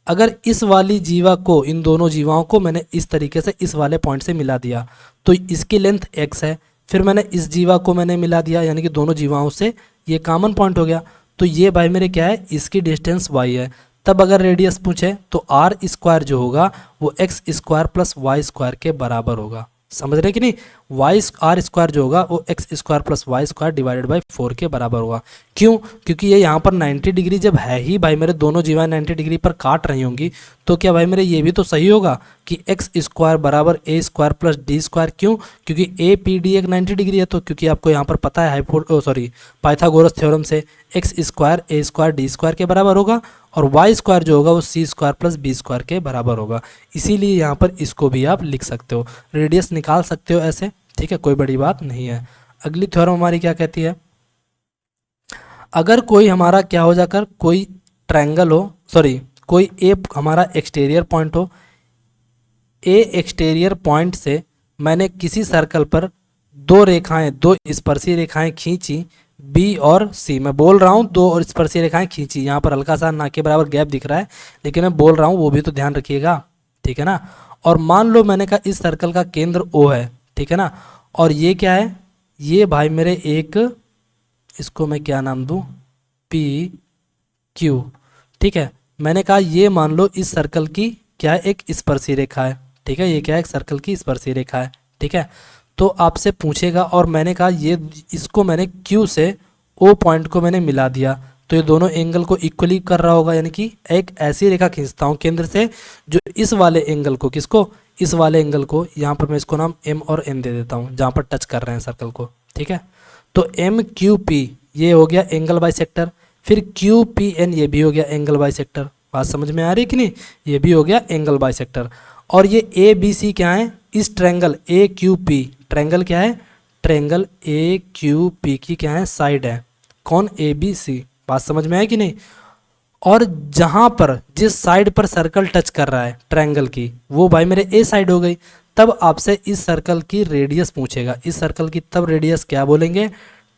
अगर इस वाली जीवा को, इन दोनों जीवाओं को मैंने इस तरीके से इस वाले पॉइंट से मिला दिया तो इसकी लेंथ x है। फिर मैंने इस जीवा को मैंने मिला दिया, यानी कि दोनों जीवाओं से ये कॉमन पॉइंट हो गया, तो ये भाई मेरे क्या है, इसकी डिस्टेंस y है। तब अगर रेडियस पूछे तो आर स्क्वायर जो होगा वो x square plus y square के बराबर होगा। समझ रहे कि नहीं? वाई आर स्क्वायर जो होगा वो x square plus y square divided by 4 के बराबर होगा। क्यों? क्योंकि ये यहाँ पर 90 डिग्री जब है ही भाई मेरे, दोनों जीवाएं 90 डिग्री पर काट रही होंगी, तो क्या भाई मेरे ये भी तो सही होगा कि एक्स स्क्वायर बराबर ए स्क्वायर प्लस डी स्क्वायर। क्यों? क्योंकि ए पी डी एक 90 डिग्री है, तो क्योंकि आपको यहाँ पर पता है पाइथागोरस थ्योरम से एक्स स्क्वायर ए स्क्वायर डी स्क्वायर के बराबर होगा और वाई स्क्वायर जो होगा वो सी स्क्वायर प्लस बी स्क्वायर के बराबर होगा। इसीलिए यहाँ पर इसको भी आप लिख सकते हो, रेडियस निकाल सकते हो ऐसे। ठीक है, कोई बड़ी बात नहीं है। अगली थ्योरम हमारी क्या कहती है, अगर कोई हमारा क्या हो जाकर कोई ट्रायंगल हो, कोई ए हमारा एक्सटीरियर पॉइंट हो, ए एक्सटीरियर पॉइंट से मैंने किसी सर्कल पर दो स्पर्शी रेखाएं खींची, बी और सी। मैं बोल रहा हूँ दो और स्पर्शी रेखाएं खींची, यहाँ पर हल्का सा ना के बराबर गैप दिख रहा है लेकिन मैं बोल रहा हूँ, वो भी तो ध्यान रखिएगा। ठीक है ना, और मान लो मैंने कहा इस सर्कल का केंद्र ओ है। ठीक है ना, और ये क्या है, ये भाई मेरे एक, इसको मैं क्या नाम दूँ, पी क्यू। ठीक है, मैंने कहा ये मान लो इस सर्कल की क्या है, एक स्पर्शी रेखा है। ठीक है, ये क्या है, एक सर्कल की स्पर्शी रेखा है। ठीक है, तो आपसे पूछेगा, और मैंने कहा ये इसको मैंने Q से O पॉइंट को मैंने मिला दिया, तो ये दोनों एंगल को इक्वली कर रहा होगा। यानी कि एक ऐसी रेखा खींचता हूँ केंद्र से जो इस वाले एंगल को, किसको, इस वाले एंगल को, यहाँ पर मैं इसको नाम M और N दे देता हूँ जहाँ पर टच कर रहे हैं सर्कल को। ठीक है, तो MQP ये हो गया एंगल बाई सेक्टर, फिर QPN ये भी हो गया एंगल बाई सेक्टर। बात समझ में आ रही कि नहीं? ये भी हो गया एंगल बाई सेक्टर। और ये ABC क्या है, इस ट्रायंगल AQP, ट्रायंगल क्या है, ट्रायंगल AQP की क्या है, साइड है। कौन, ABC। बात समझ में आया कि नहीं? और जहां पर जिस साइड पर सर्कल टच कर रहा है ट्रायंगल की, वो भाई मेरे ए साइड हो गई। तब आपसे इस सर्कल की रेडियस पूछेगा, इस सर्कल की तब रेडियस क्या बोलेंगे,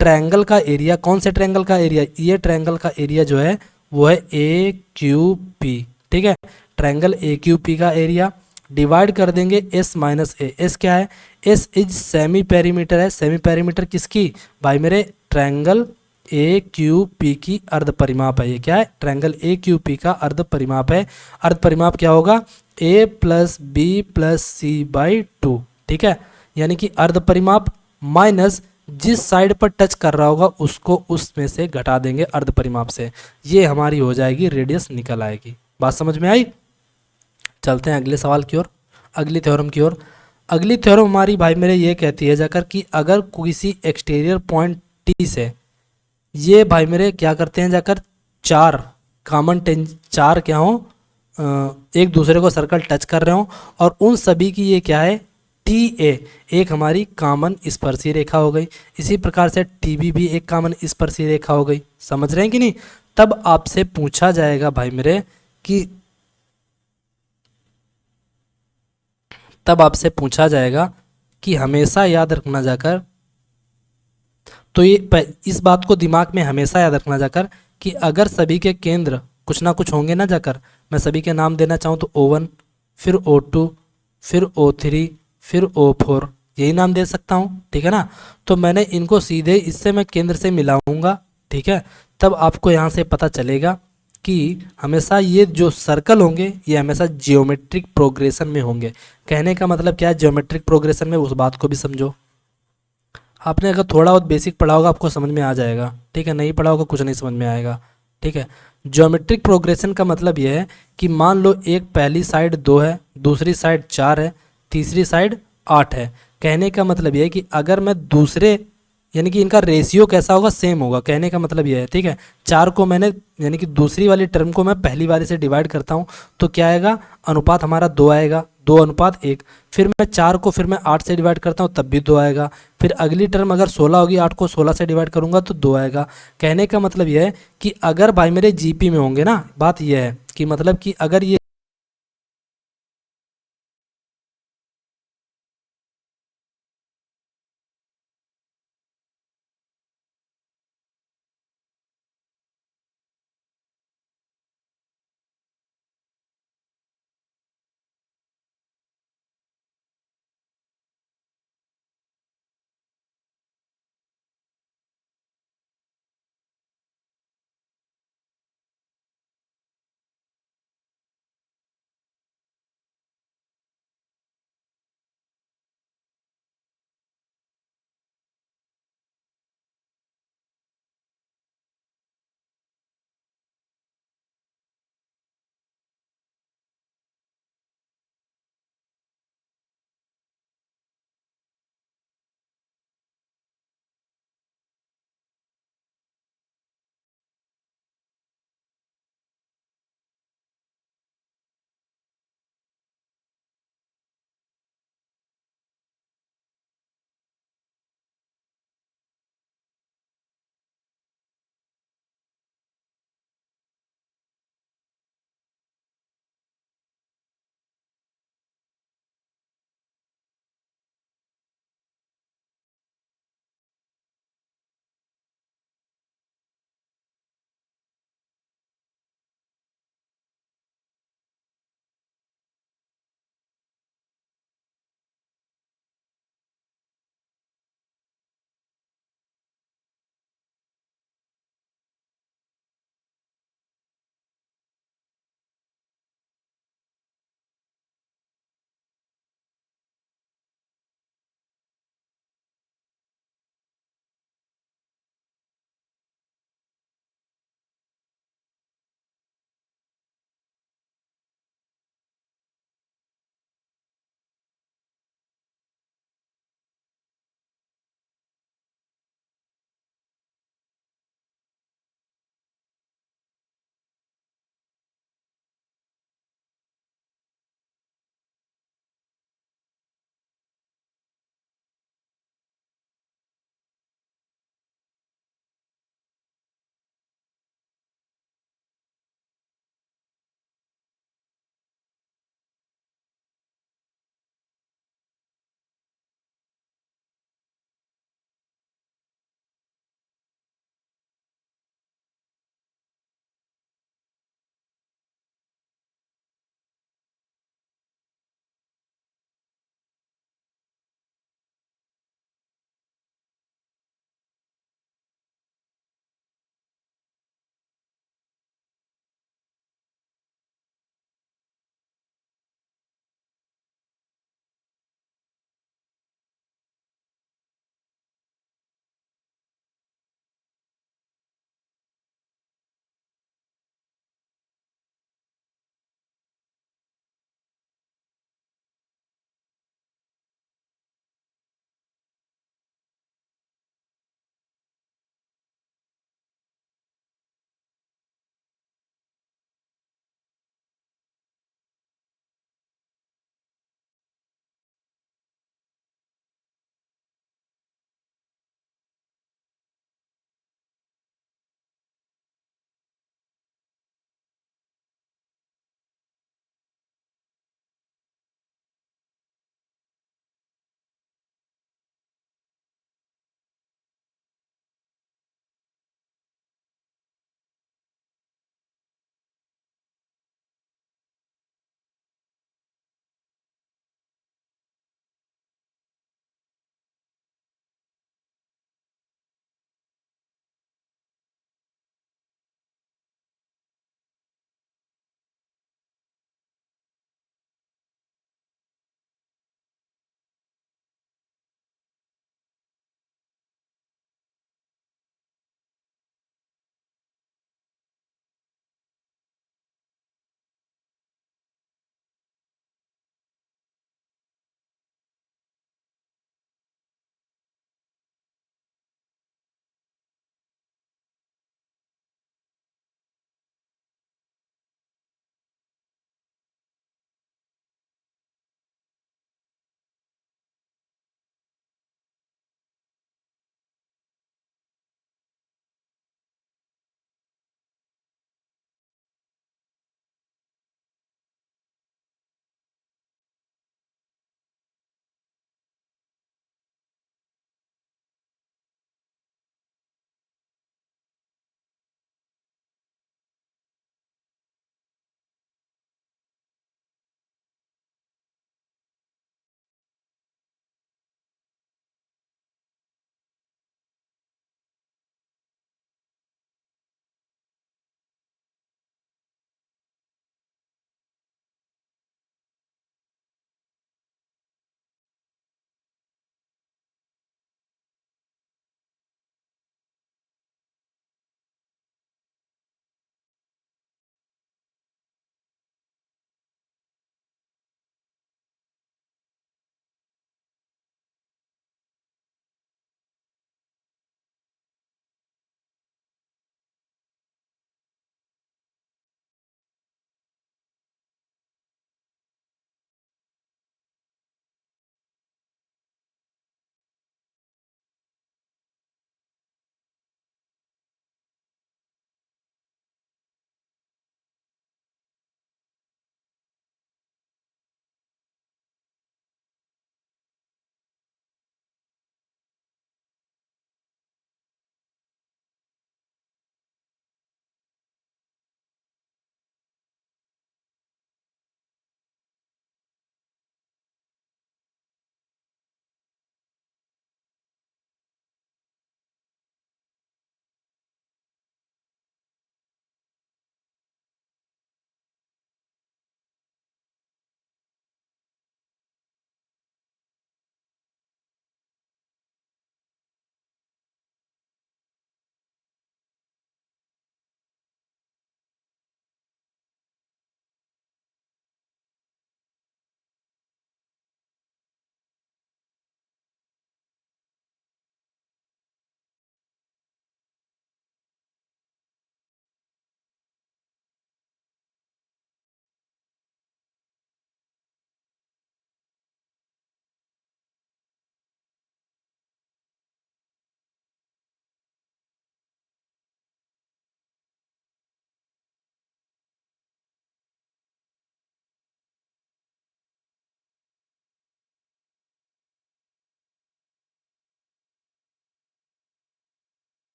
ट्रायंगल का एरिया। कौन से ट्रायंगल का एरिया, ये ट्रायंगल का एरिया जो है वो है AQP। ठीक है, ट्रायंगल AQP का एरिया डिवाइड कर देंगे S माइनस ए। एस क्या है, S इज सेमी पेरीमीटर है। सेमी पेरीमीटर किसकी, भाई मेरे ट्रायंगल AQP की अर्ध परिमाप है। ये क्या है, ट्रायंगल AQP का अर्ध परिमाप है। अर्ध परिमाप क्या होगा, A plus B plus C by 2। ठीक है, यानी कि अर्ध परिमाप माइनस जिस साइड पर टच कर रहा होगा उसको उसमें से घटा देंगे अर्ध परिमाप से, ये हमारी हो जाएगी रेडियस, निकल आएगी। बात समझ में आई? चलते हैं अगले सवाल की ओर, अगली थ्योरम की ओर। अगली थ्योरम हमारी भाई मेरे ये कहती है जाकर कि अगर किसी एक्सटीरियर पॉइंट टी से, ये भाई मेरे क्या करते हैं जाकर, चार कॉमन चार क्या हो, एक दूसरे को सर्कल टच कर रहे हो, और उन सभी की ये क्या है, टी ए एक हमारी कॉमन स्पर्शी रेखा हो गई। इसी प्रकार से टी बी भी एक कॉमन स्पर्शी रेखा हो गई। समझ रहे हैं कि नहीं? तब आपसे पूछा जाएगा भाई मेरे कि तब आपसे पूछा जाएगा कि हमेशा याद रखना जाकर, तो इस बात को दिमाग में हमेशा याद रखना जाकर कि अगर सभी के केंद्र कुछ ना कुछ होंगे ना जाकर, मैं सभी के नाम देना चाहूँ तो O1, फिर O2, फिर O3, फिर O4, यही नाम दे सकता हूँ, ठीक है ना। तो मैंने इनको सीधे इससे मैं केंद्र से मिलाऊंगा, ठीक है। तब आपको यहाँ से पता चलेगा कि हमेशा ये जो सर्कल होंगे ये हमेशा जियोमेट्रिक प्रोग्रेशन में होंगे। कहने का मतलब क्या है जियोमेट्रिक प्रोग्रेशन में, उस बात को भी समझो। आपने अगर थोड़ा बहुत बेसिक पढ़ा होगा आपको समझ में आ जाएगा, ठीक है। नहीं पढ़ा होगा कुछ नहीं समझ में आएगा, ठीक है। ज्योमेट्रिक प्रोग्रेशन का मतलब यह है कि मान लो एक पहली साइड 2 है, दूसरी साइड 4 है, तीसरी साइड 8 है। कहने का मतलब यह है कि अगर मैं दूसरे, यानी कि इनका रेशियो कैसा होगा, सेम होगा। कहने का मतलब यह है, ठीक है। 4 को मैंने, यानी कि दूसरी वाली टर्म को मैं पहली वाली से डिवाइड करता हूँ तो क्या आएगा, अनुपात हमारा 2 आएगा, 2:1। फिर मैं 4 को फिर मैं 8 से डिवाइड करता हूँ तब भी 2 आएगा। फिर अगली टर्म अगर 16 होगी, 8 को 16 से डिवाइड करूंगा तो 2 आएगा। कहने का मतलब यह है कि अगर भाई मेरे जीपी में होंगे ना, बात यह है कि मतलब कि अगर ये